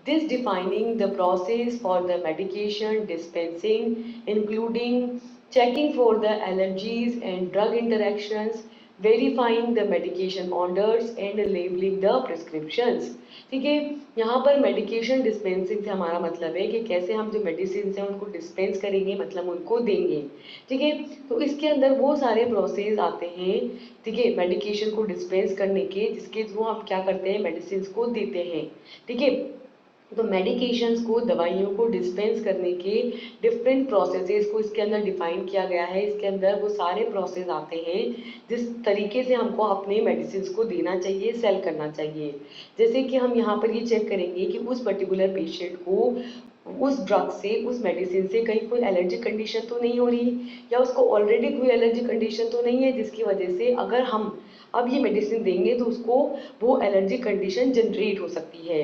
This defining the process for the medication dispensing, including checking for the allergies and drug interactions, verifying the medication orders and labeling the prescriptions। ठीक है, यहाँ पर मेडिकेशन डिस्पेंसिंग से हमारा मतलब है कि कैसे हम जो मेडिसिन हैं उनको डिस्पेंस करेंगे, मतलब उनको देंगे। ठीक है, तो इसके अंदर वो सारे प्रोसेस आते हैं, ठीक है, मेडिकेशन को डिस्पेंस करने के, जिसके थ्रू हम क्या करते हैं, मेडिसिन को देते हैं। ठीक है, तो मेडिकेशंस को, दवाइयों को डिस्पेंस करने के डिफरेंट प्रोसेसेस को इसके अंदर डिफाइन किया गया है। इसके अंदर वो सारे प्रोसेस आते हैं जिस तरीके से हमको अपने मेडिसिन को देना चाहिए, सेल करना चाहिए। जैसे कि हम यहाँ पर ये चेक करेंगे कि उस पर्टिकुलर पेशेंट को उस ड्रग से, उस मेडिसिन से कहीं कोई एलर्जी कंडीशन तो नहीं हो रही, या उसको ऑलरेडी कोई एलर्जी कंडीशन तो नहीं है जिसकी वजह से अगर हम अब ये मेडिसिन देंगे तो उसको वो एलर्जी कंडीशन जनरेट हो सकती है,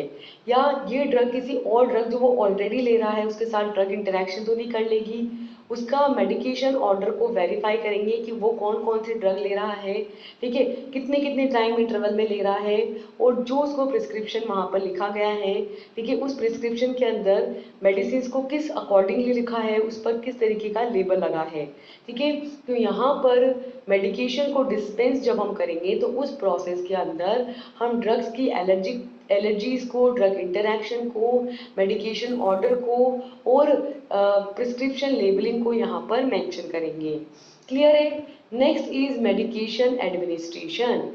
या ये ड्रग किसी और ड्रग जो वो ऑलरेडी ले रहा है उसके साथ ड्रग इंटरेक्शन तो नहीं कर लेगी। उसका मेडिकेशन ऑर्डर को वेरीफाई करेंगे कि वो कौन कौन सी ड्रग ले रहा है, ठीक है, कितने कितने टाइम इंटरवल में ले रहा है, और जो उसको प्रिस्क्रिप्शन वहाँ पर लिखा गया है, ठीक है, उस प्रिस्क्रिप्शन के अंदर मेडिसिन को किस अकॉर्डिंगली लिखा है, उस पर किस तरीके का लेबल लगा है। ठीक है, तो यहाँ पर मेडिकेशन को डिस्पेंस जब हम करेंगे तो उस प्रोसेस के अंदर हम ड्रग्स की एलर्जीज को, ड्रग इंटरेक्शन को, मेडिकेशन ऑर्डर को और प्रिस्क्रिप्शन लेबलिंग को यहाँ पर मेंशन करेंगे। क्लियर है? Next is medication administration.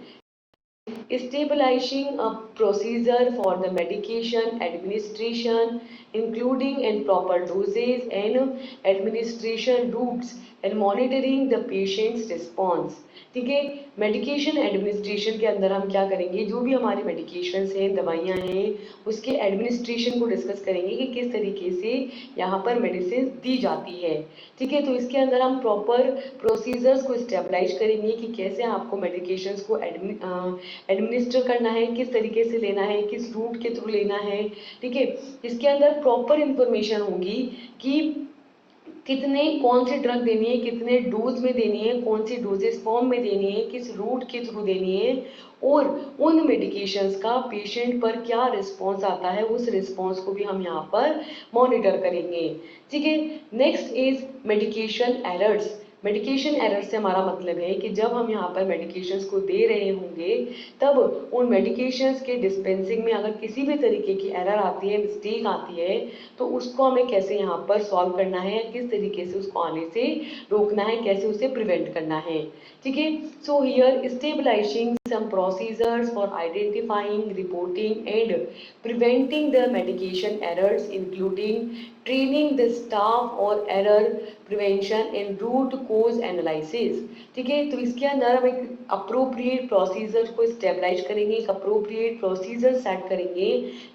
Stabilizing a procedure for the medication administration, including in proper doses and administration routes and monitoring the patient's response। ठीक है, मेडिकेशन एडमिनिस्ट्रेशन के अंदर हम क्या करेंगे, जो भी हमारी मेडिकेशंस हैं, दवाइयाँ हैं, उसके एडमिनिस्ट्रेशन को डिस्कस करेंगे कि किस तरीके से यहाँ पर मेडिसिन दी जाती है। ठीक है, तो इसके अंदर हम प्रॉपर प्रोसीजर्स को स्टेबलाइज करेंगे कि कैसे आपको मेडिकेशंस को एडमिनिस्टर करना है, किस तरीके से लेना है, किस रूट के थ्रू लेना है। ठीक है, इसके अंदर प्रॉपर इंफॉर्मेशन होगी कि कितने, कौन सी ड्रग देनी है, कितने डोज में देनी है, कौन सी डोजेस फॉर्म में देनी है, किस रूट के थ्रू देनी है, और उन मेडिकेशंस का पेशेंट पर क्या रिस्पॉन्स आता है, उस रिस्पॉन्स को भी हम यहाँ पर मॉनिटर करेंगे। ठीक है, next is medication errors. Medication error से हमारा मतलब है कि जब हम यहाँ पर मेडिकेशंस को दे रहे होंगे तब उन मेडिकेशंस के डिस्पेंसिंग में अगर किसी भी तरीके की एरर आती है, मिस्टेक आती है, तो उसको हमें कैसे यहाँ पर सॉल्व करना है, किस तरीके से उसको आने से रोकना है, कैसे उसे प्रिवेंट करना है। ठीक है, so here stabilizing some procedures for identifying, reporting, and preventing the medication errors, including training the staff or error prevention and root cause analysis. ठीक है, तो इसके अंदर हम एक अप्रोप्रिएट प्रोसीजर को स्टेबलाइज करेंगे, एक अप्रोप्रिएट प्रोसीजर सेट करेंगे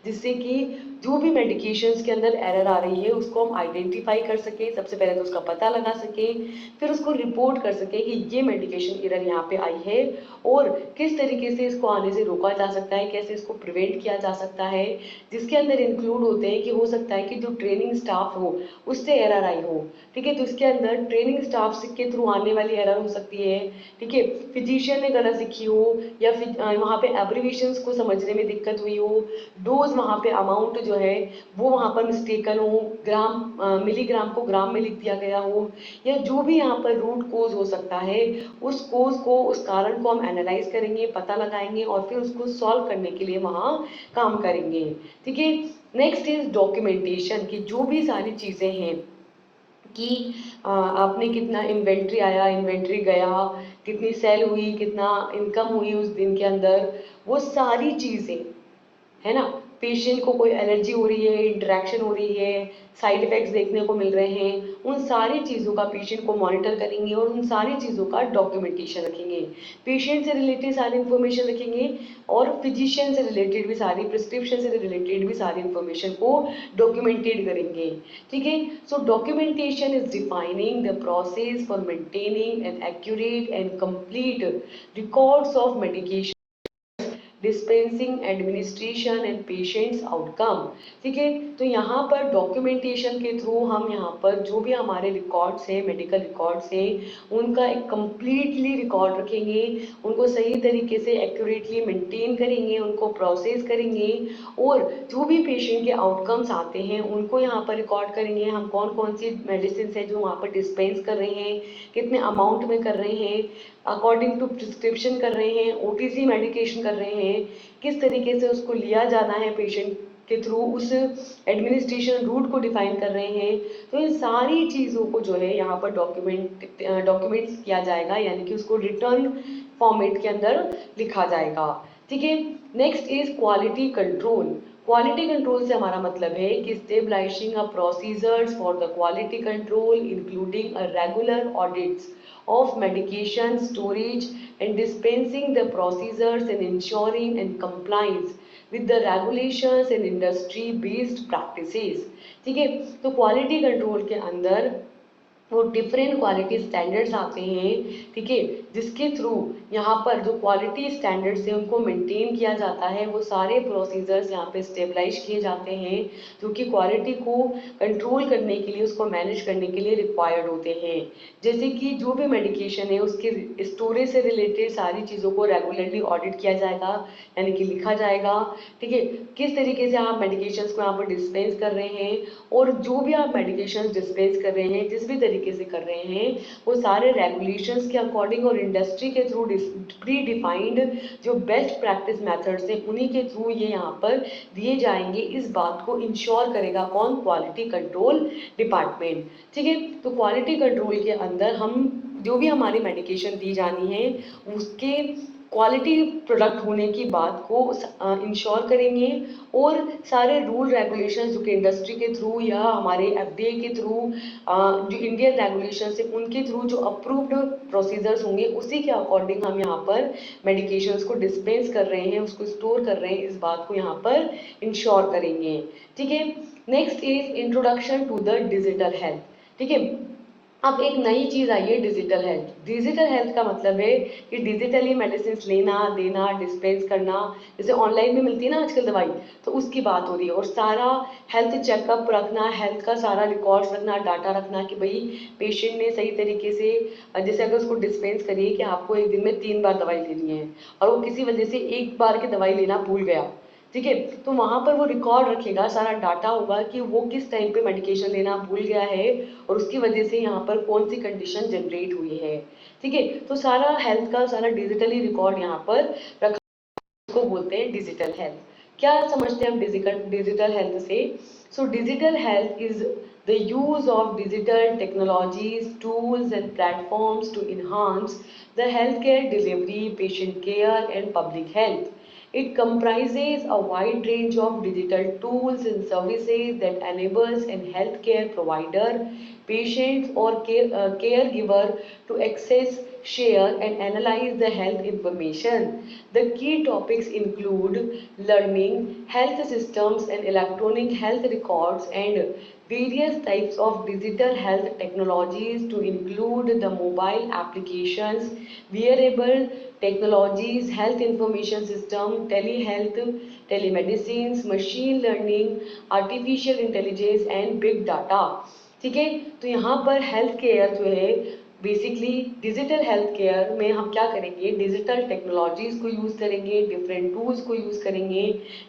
जिससे कि जो भी मेडिकेशंस के अंदर एरर आ रही है उसको हम आइडेंटिफाई कर सकें, सबसे पहले तो उसका पता लगा सकें, फिर उसको रिपोर्ट कर सकें कि ये मेडिकेशन एरर यहाँ पे आई है और किस तरीके से इसको आने से रोका जा सकता है, कैसे इसको प्रिवेंट किया जा सकता है, जिसके अंदर इंक्लूड होते हैं कि हो सकता है कि जो ट्रेनिंग स्टाफ हो उससे एरर आई हो। ठीक है, तो इसके अंदर ट्रेनिंग स्टाफ के थ्रू आने वाली एरर हो सकती है। ठीक है, फिजिशियन ने गलत सीखी हो या फिर वहाँ पे एब्रिविएशंस को समझने में दिक्कत हुई हो, डोज वहाँ पे अमाउंट जो है वो वहाँ पर मिस्टेकन हो, ग्राम मिलीग्राम को ग्राम में लिख दिया गया हो, या जो भी यहाँ पर रूट कोज हो सकता है उस कोज को, उस कारण को हम एनालाइज करेंगे, पता लगाएंगे और फिर उसको सॉल्व करने के लिए वहाँ काम करेंगे। ठीक है, नेक्स्ट इज डॉक्यूमेंटेशन की जो भी सारी चीज़ें हैं कि आपने कितना इन्वेंट्री आया, इन्वेंट्री गया, कितनी सेल हुई, कितना इनकम हुई उस दिन के अंदर, वो सारी चीज़ें, है ना, पेशेंट को कोई एलर्जी हो रही है, इंटरेक्शन हो रही है, साइड इफेक्ट्स देखने को मिल रहे हैं, उन सारी चीज़ों का पेशेंट को मॉनिटर करेंगे और उन सारी चीज़ों का डॉक्यूमेंटेशन रखेंगे। पेशेंट से रिलेटेड सारी इन्फॉर्मेशन रखेंगे और फिजिशियन से रिलेटेड भी सारी, प्रिस्क्रिप्शन से रिलेटेड भी सारी इन्फॉर्मेशन को डॉक्यूमेंटेड करेंगे। ठीक है, so documentation is defining the process for maintaining an accurate and complete records of medication, dispensing, administration and patients outcome. ठीक है, तो यहाँ पर डॉक्यूमेंटेशन के थ्रू हम यहाँ पर जो भी हमारे रिकॉर्ड्स हैं, मेडिकल रिकॉर्ड्स हैं, उनका एक कंप्लीटली रिकॉर्ड रखेंगे, उनको सही तरीके से एक्यूरेटली मेंटेन करेंगे, उनको प्रोसेस करेंगे और जो भी पेशेंट के आउटकम्स आते हैं उनको यहाँ पर रिकॉर्ड करेंगे। हम कौन कौन सी मेडिसिन है जो वहाँ पर डिस्पेंस कर रहे हैं, कितने अमाउंट में कर रहे हैं, अकॉर्डिंग टू प्रिस्क्रिप्शन कर रहे हैं, ओटीसी मेडिकेशन कर रहे हैं, किस तरीके से उसको लिया जाना है पेशेंट के थ्रू, उस एडमिनिस्ट्रेशन रूट को डिफाइन कर रहे हैं। तो इन सारी चीज़ों को जो है यहाँ पर डॉक्यूमेंट्स किया जाएगा, यानी कि उसको रिटर्न फॉर्मेट के अंदर लिखा जाएगा। ठीक है, next is quality control. Quality control से हमारा मतलब है कि stabilizing a procedures for the quality control including a regular audits of medication storage and dispensing the procedures and ensuring and compliance with the regulations and industry based practices। ठीक है, तो quality control के अंदर वो different quality standards आते हैं। ठीक है, जिसके थ्रू यहाँ पर जो क्वालिटी स्टैंडर्ड्स हैं उनको मेंटेन किया जाता है, वो सारे प्रोसीजर्स यहाँ पे स्टेबलाइज किए जाते हैं जो कि क्वालिटी को कंट्रोल करने के लिए, उसको मैनेज करने के लिए रिक्वायर्ड होते हैं। जैसे कि जो भी मेडिकेशन है उसके स्टोरेज से रिलेटेड सारी चीज़ों को रेगुलरली ऑडिट किया जाएगा, यानी कि लिखा जाएगा। ठीक है, किस तरीके से आप मेडिकेशंस को यहाँ पर डिस्पेंस कर रहे हैं और जो भी आप मेडिकेशंस डिस्पेंस कर रहे हैं, जिस भी तरीके से कर रहे हैं, वो सारे रेगुलेशंस के अकॉर्डिंग और इंडस्ट्री के थ्रू प्री डिफाइंड जो बेस्ट प्रैक्टिस मेथड्स हैं उन्हीं के थ्रू ये यहाँ पर दिए जाएंगे। इस बात को इंश्योर करेगा कौन? Quality control department. ठीक है, तो क्वालिटी कंट्रोल के अंदर हम जो भी हमारी मेडिकेशन दी जानी है उसके क्वालिटी प्रोडक्ट होने की बात को इंश्योर करेंगे और सारे रूल रेगुलेशन जो कि इंडस्ट्री के थ्रू या हमारे एफडीए के थ्रू, जो इंडियन रेगुलेशन है उनके थ्रू जो अप्रूव्ड प्रोसीजर्स होंगे उसी के अकॉर्डिंग हम यहाँ पर मेडिकेशंस को डिस्पेंस कर रहे हैं, उसको स्टोर कर रहे हैं, इस बात को यहाँ पर इंश्योर करेंगे। ठीक है, next is introduction to the digital health. ठीक है, अब एक नई चीज आई है डिजिटल हेल्थ। डिजिटल हेल्थ का मतलब है कि डिजिटली मेडिसिन लेना देना डिस्पेंस करना, जैसे ऑनलाइन में मिलती है ना आजकल दवाई, तो उसकी बात हो रही है। और सारा हेल्थ चेकअप रखना, हेल्थ का सारा रिकॉर्ड्स रखना, डाटा रखना कि भाई पेशेंट ने सही तरीके से, जैसे अगर उसको डिस्पेंस करिए कि आपको एक दिन में 3 बार दवाई लेनी है और वो किसी वजह से एक बार की दवाई लेना भूल गया, ठीक है, तो वहां पर वो रिकॉर्ड रखेगा, सारा डाटा होगा कि वो किस टाइम पे मेडिकेशन लेना भूल गया है और उसकी वजह से यहाँ पर कौन सी कंडीशन जनरेट हुई है। ठीक है, तो सारा हेल्थ का सारा डिजिटली रिकॉर्ड यहाँ पर रखा, उसको बोलते हैं डिजिटल हेल्थ। क्या समझते हैं हम डिजिटल हेल्थ से? So digital health is the use of digital technologies, tools and platforms to enhance the healthcare delivery, patient care and public health. It comprises a wide range of digital tools and services that enables a healthcare provider, patients or caregiver to access, share and analyze the health information. The key topics include learning, health systems and electronic health records and various types of digital health technologies to include the mobile applications, wearable technologies, health information system, telehealth, telemedicines, machine learning, artificial intelligence and big data. ठीक है, तो यहाँ पर health care जो है basically digital health care में हम क्या करेंगे, डिजिटल टेक्नोलॉजीज को यूज करेंगे, डिफरेंट टूल्स को यूज करेंगे,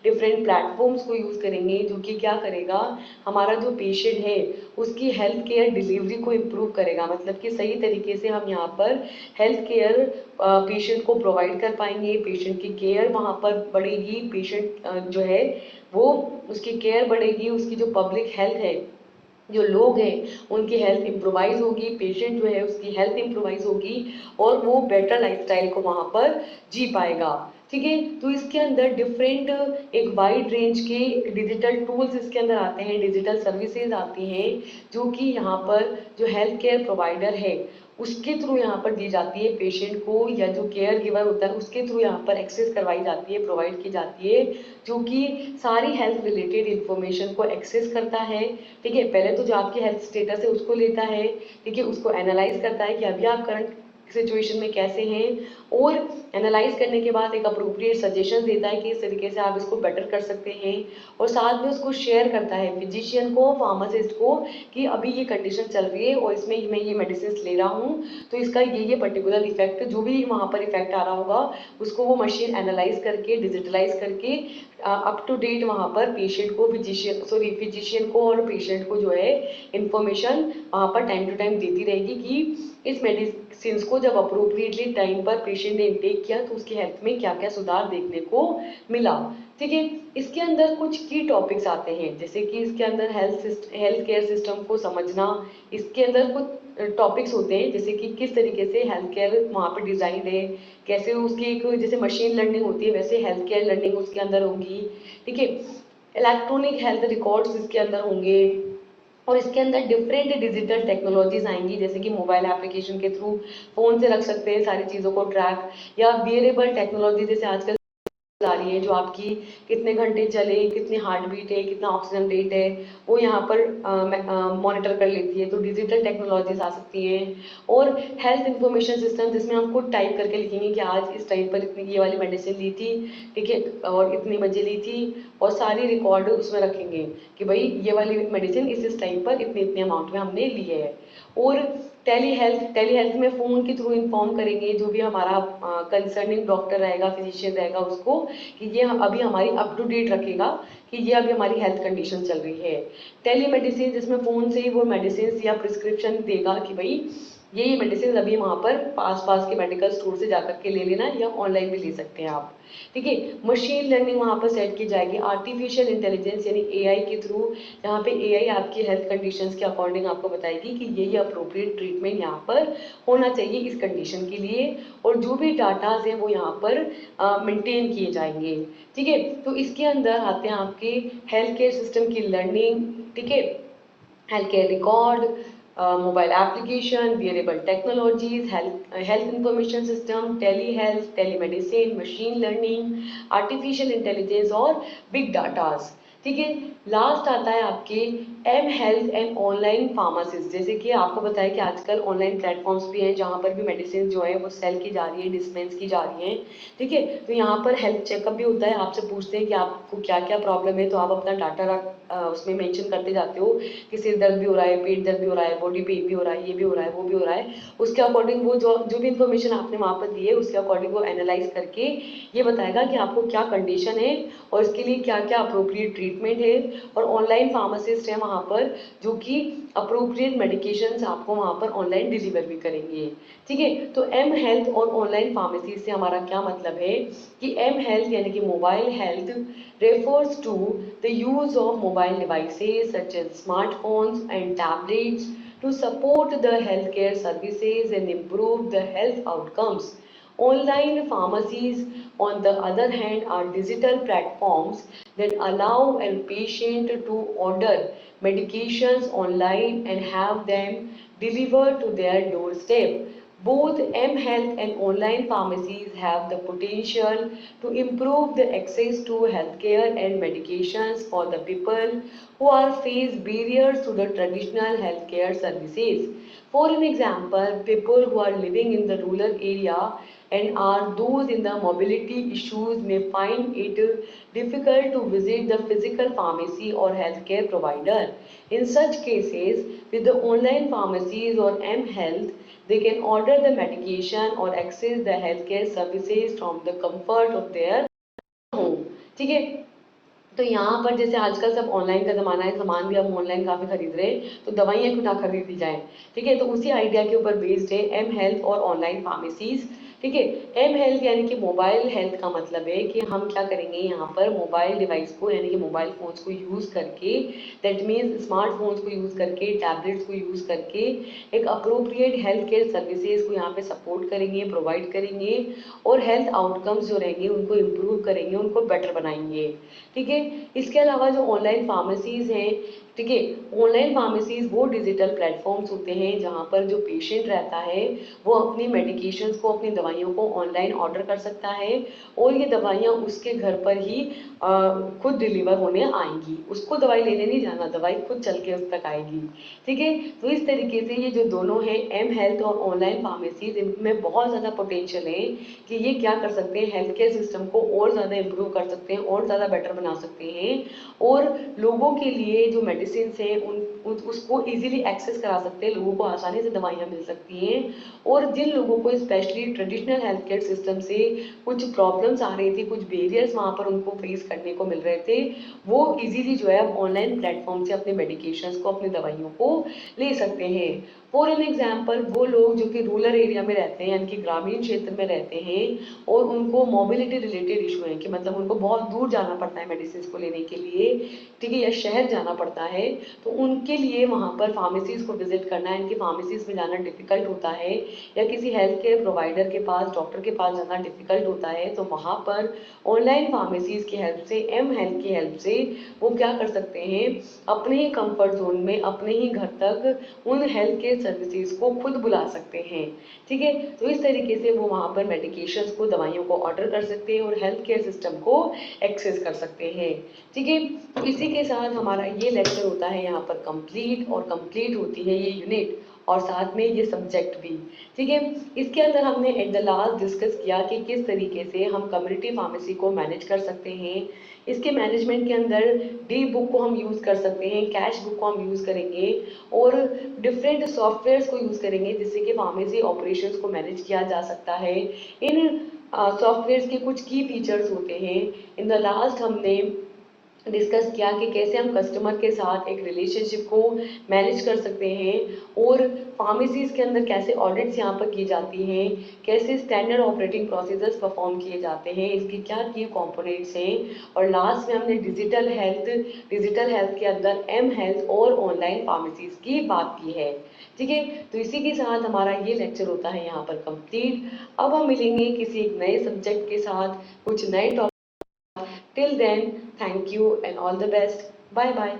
डिफरेंट प्लेटफॉर्म्स को यूज करेंगे, जो कि क्या करेगा, हमारा जो पेशेंट है उसकी हेल्थ केयर डिलीवरी को इम्प्रूव करेगा। मतलब कि सही तरीके से हम यहाँ पर हेल्थ केयर पेशेंट को प्रोवाइड कर पाएंगे, पेशेंट की केयर वहाँ पर बढ़ेगी, पेशेंट जो है वो उसकी केयर बढ़ेगी, उसकी जो पब्लिक हेल्थ है, जो लोग हैं उनकी हेल्थ इम्प्रोवाइज होगी, पेशेंट जो है उसकी हेल्थ इम्प्रोवाइज होगी और वो बेटर लाइफस्टाइल को वहाँ पर जी पाएगा। ठीक है, तो इसके अंदर डिफरेंट एक वाइड रेंज के डिजिटल टूल्स इसके अंदर आते हैं, डिजिटल सर्विसेज आती हैं, जो कि यहाँ पर जो हेल्थ केयर प्रोवाइडर है उसके थ्रू यहाँ पर दी जाती है पेशेंट को, या जो केयर गिवर होता है उसके थ्रू यहाँ पर एक्सेस करवाई जाती है, प्रोवाइड की जाती है, जो कि सारी हेल्थ रिलेटेड इंफॉर्मेशन को एक्सेस करता है। ठीक है, पहले तो जो आपकी हेल्थ स्टेटस है उसको लेता है, ठीक है, उसको एनालाइज करता है कि अभी आप करंट सिचुएशन में कैसे हैं, और एनालाइज करने के बाद एक अप्रोप्रिएट सजेशन देता है कि इस तरीके से आप इसको बेटर कर सकते हैं, और साथ में उसको शेयर करता है फिजिशियन को, फार्मासिस्ट को, कि अभी ये कंडीशन चल रही है और इसमें मैं ये मेडिसिन ले रहा हूँ, तो इसका ये पर्टिकुलर इफेक्ट, जो भी वहाँ पर इफेक्ट आ रहा होगा उसको वो मशीन एनालाइज करके, डिजिटलाइज करके अप टू डेट वहाँ पर पेशेंट को, फिजिशियन को और पेशेंट को जो है इंफॉर्मेशन वहाँ पर टाइम टू टाइम देती रहेगी कि इस मेडिसिन को जब अप्रोप्रिएटली टाइम पर पेशेंट ने इनटेक किया तो उसकी हेल्थ में क्या क्या सुधार देखने को मिला। ठीक है, इसके अंदर कुछ की टॉपिक्स आते हैं, जैसे कि इसके अंदर हेल्थ केयर सिस्टम को समझना, इसके अंदर कुछ टॉपिक्स होते हैं जैसे कि किस तरीके से हेल्थ केयर वहाँ पर डिजाइन है, कैसे उसकी एक जैसे मशीन लर्निंग होती है वैसे हेल्थ केयर लर्निंग उसके अंदर होंगी। ठीक है, इलेक्ट्रॉनिक हेल्थ रिकॉर्ड्स इसके अंदर होंगे, और इसके अंदर डिफरेंट डिजिटल टेक्नोलॉजीज आएंगी, जैसे कि मोबाइल एप्लीकेशन के थ्रू फोन से रख सकते हैं सारी चीज़ों को ट्रैक, या वेरिएबल टेक्नोलॉजी जैसे आजकल आ रही है, जो आपकी कितने घंटे चले, कितनी हार्ट बीट है, कितना ऑक्सीजन रेट है, वो यहाँ पर मॉनिटर कर लेती है, तो डिजिटल टेक्नोलॉजीज आ सकती हैं। और हेल्थ इंफॉर्मेशन सिस्टम, जिसमें हम खुद टाइप करके लिखेंगे कि आज इस टाइम पर इतनी ये वाली मेडिसिन ली थी, ठीक है, और इतनी बजे ली थी, और सारी रिकॉर्ड उसमें रखेंगे कि भाई ये वाली मेडिसिन इस टाइम पर इतने इतने अमाउंट में हमने ली है। और टेली हेल्थ में फ़ोन के थ्रू इन्फॉर्म करेंगे जो भी हमारा कंसर्निंग डॉक्टर रहेगा, फिजिशियन रहेगा, उसको कि ये अभी हमारी अप टू डेट रखेगा कि ये अभी हमारी हेल्थ कंडीशन चल रही है। टेली मेडिसिन, जिसमें फ़ोन से ही वो मेडिसिन या प्रिस्क्रिप्शन देगा कि भाई ये मेडिसिन अभी वहाँ पर पास के मेडिकल स्टोर से जाकर के ले लेना, या ऑनलाइन भी ले सकते हैं आप। ठीक है, मशीन लर्निंग वहाँ पर सेट की जाएगी, आर्टिफिशियल इंटेलिजेंस यानी एआई के थ्रू, जहाँ पे एआई आपकी हेल्थ कंडीशंस के अकॉर्डिंग आपको बताएगी कि ये अप्रोप्रिएट ट्रीटमेंट यहाँ पर होना चाहिए इस कंडीशन के लिए, और जो भी डाटाज हैं वो यहाँ पर मेंटेन किए जाएंगे। ठीक है, तो इसके अंदर आते हैं आपके हेल्थ केयर सिस्टम की लर्निंग, ठीक है, health care record, mobile application, variable technologies, health information system, tele health, telemedicine, machine learning, artificial intelligence और बिग डाटाज। ठीक है, लास्ट आता है आपके M health and online pharmacist, जैसे कि आपको बताया कि आजकल ऑनलाइन प्लेटफॉर्म्स भी हैं जहाँ पर भी मेडिसिन जो है वो सेल की जा रही है, डिस्पेंस की जा रही हैं। ठीक है, तो यहाँ पर हेल्थ चेकअप भी होता है, आपसे पूछते हैं कि आपको क्या क्या प्रॉब्लम है, तो आप अपना डाटा उसमें मेंशन करते जाते हो कि सिर दर्द भी हो रहा है, पेट दर्द भी हो रहा है, बॉडी पेन भी हो रहा है, ये भी हो रहा है, वो भी हो रहा है, उसके अकॉर्डिंग वो जो भी इन्फॉर्मेशन आपने वहाँ पर दी है उसके अकॉर्डिंग वो एनालाइज करके ये बताएगा कि आपको क्या कंडीशन है और इसके लिए क्या क्या अप्रोप्रिएट ट्रीटमेंट है। और ऑनलाइन फार्मासिस्ट है वहाँ पर जो कि अप्रोप्रिएट मेडिकेशंस आपको वहाँ पर ऑनलाइन डिलीवर भी करेंगे। ठीक है, तो एम हेल्थ और ऑनलाइन फार्मेसी से हमारा क्या मतलब है कि एम हेल्थ यानी कि mobile health refers to the use of mobile devices such as smartphones and tablets to support the healthcare services and improve the health outcomes. Online pharmacies, on the other hand, are digital platforms that allow a patient to order medications online and have them delivered to their doorstep. Both mHealth and online pharmacies have the potential to improve the access to healthcare and medications for the people who are face barriers to the traditional healthcare services. For an example, people who are living in the rural area and are those in the mobility issues may find it difficult to visit the physical pharmacy or healthcare provider. In such cases, with the online pharmacies or mHealth, they can order the medication or access the healthcare services from the comfort of their home. ठीक है, तो यहाँ पर जैसे आजकल सब online का ज़माना है, सामान भी हम ऑनलाइन काफ़ी खरीद रहे हैं, तो दवाइयाँ क्यों ना खरीदी जाए। ठीक है, तो उसी आइडिया के ऊपर बेस्ड है एम हेल्थ और ऑनलाइन फार्मेसीज। ठीक है, एम हेल्थ यानी कि मोबाइल हेल्थ का मतलब है कि हम क्या करेंगे यहाँ पर मोबाइल डिवाइस को यानी कि मोबाइल फोन्स को यूज़ करके, दैट मीन्स स्मार्टफोन्स को यूज़ करके, टैबलेट्स को यूज़ करके एक अप्रोप्रिएट हेल्थ केयर सर्विसेज को यहाँ पे सपोर्ट करेंगे, प्रोवाइड करेंगे और हेल्थ आउटकम्स जो रहेंगे उनको इम्प्रूव करेंगे, उनको बेटर बनाएंगे। ठीक है, इसके अलावा जो ऑनलाइन फार्मेसीज हैं, ठीक है, ऑनलाइन फार्मेसीज वो डिजिटल प्लेटफॉर्म्स होते हैं जहाँ पर जो पेशेंट रहता है वो अपनी मेडिकेशंस को, अपनी दवाइयों को ऑनलाइन ऑर्डर कर सकता है और ये दवाइयाँ उसके घर पर ही खुद डिलीवर होने आएंगी, उसको दवाई लेने नहीं जाना, दवाई खुद चल के उस तक आएगी। ठीक है, तो इस तरीके से ये जो दोनों हैं एम हेल्थ और ऑनलाइन फार्मेसीज, इनमें बहुत ज़्यादा पोटेंशियल है कि ये क्या कर सकते हैं, हेल्थ केयर सिस्टम को और ज़्यादा इम्प्रूव कर सकते हैं और ज़्यादा बेटर बना सकते हैं और लोगों के लिए जो मेडिसिन हैं उसको इजीली एक्सेस करा सकते हैं, लोगों को आसानी से दवाइयाँ मिल सकती हैं। और जिन लोगों को specially traditional health care system से कुछ प्रॉब्लम्स आ रही थी, कुछ बैरियर्स वहाँ पर उनको फेस करने को मिल रहे थे, वो इजीली जो है अब ऑनलाइन प्लेटफॉर्म से अपने मेडिकेशंस को, अपनी दवाइयों को ले सकते हैं। फॉर एन एग्जाम्पल, वो लोग जो कि रूरल एरिया में रहते हैं यानी कि ग्रामीण क्षेत्र में रहते हैं और उनको मोबिलिटी रिलेटेड इशू है कि मतलब उनको बहुत दूर जाना पड़ता है मेडिसिन को लेने के लिए, ठीक है, या शहर जाना पड़ता है, तो उनके लिए वहाँ पर फार्मेसीज को विजिट करना, इनकी फार्मेसीज में जाना डिफिकल्ट होता है या किसी हेल्थ केयर प्रोवाइडर के पास, डॉक्टर के पास जाना डिफिकल्ट होता है, तो वहाँ पर ऑनलाइन फार्मेसीज की हेल्प से, एम हेल्थ की हेल्प से वो क्या कर सकते हैं, अपने ही कंफर्ट जोन में, अपने ही घर तक उन हेल्थ केयर सर्विसेज को खुद बुला सकते हैं। ठीक है, तो इस तरीके से वो वहाँ पर मेडिकेशंस को, दवाइयों को ऑर्डर कर सकते हैं और हेल्थ केयर सिस्टम को एक्सेस कर सकते हैं। ठीक है, तो इसी के साथ हमारा ये लेक्चर होता है यहाँ पर कंप्लीट, और कंप्लीट होती है ये यूनिट और साथ में ये सब्जेक्ट भी। ठीक है, इसके अंदर हमने एट द लास्ट डिस्कस किया कि किस तरीके से हम कम्युनिटी फार्मेसी को मैनेज कर सकते हैं। इसके मैनेजमेंट के अंदर डी बुक को हम यूज़ कर सकते हैं, कैश बुक को हम यूज़ करेंगे और डिफरेंट सॉफ्टवेयर्स को यूज़ करेंगे जिससे कि फार्मेसी ऑपरेशंस को मैनेज किया जा सकता है। इन सॉफ्टवेयर्स के कुछ की फीचर्स होते हैं। इन द लास्ट हमने डिस्कस किया कि कैसे हम कस्टमर के साथ एक रिलेशनशिप को मैनेज कर सकते हैं और फार्मेसीज के अंदर कैसे ऑडिट्स यहाँ पर की जाती हैं, कैसे स्टैंडर्ड ऑपरेटिंग प्रोसीजर्स परफॉर्म किए जाते हैं, इसके क्या की कंपोनेंट्स हैं, और लास्ट में हमने डिजिटल हेल्थ के अंदर एम हेल्थ और ऑनलाइन फार्मेसीज की बात की है। ठीक है, तो इसी के साथ हमारा ये लेक्चर होता है यहाँ पर कंप्लीट। अब हम मिलेंगे किसी एक नए सब्जेक्ट के साथ, कुछ नए topic. Till then, thank you and all the best. Bye bye.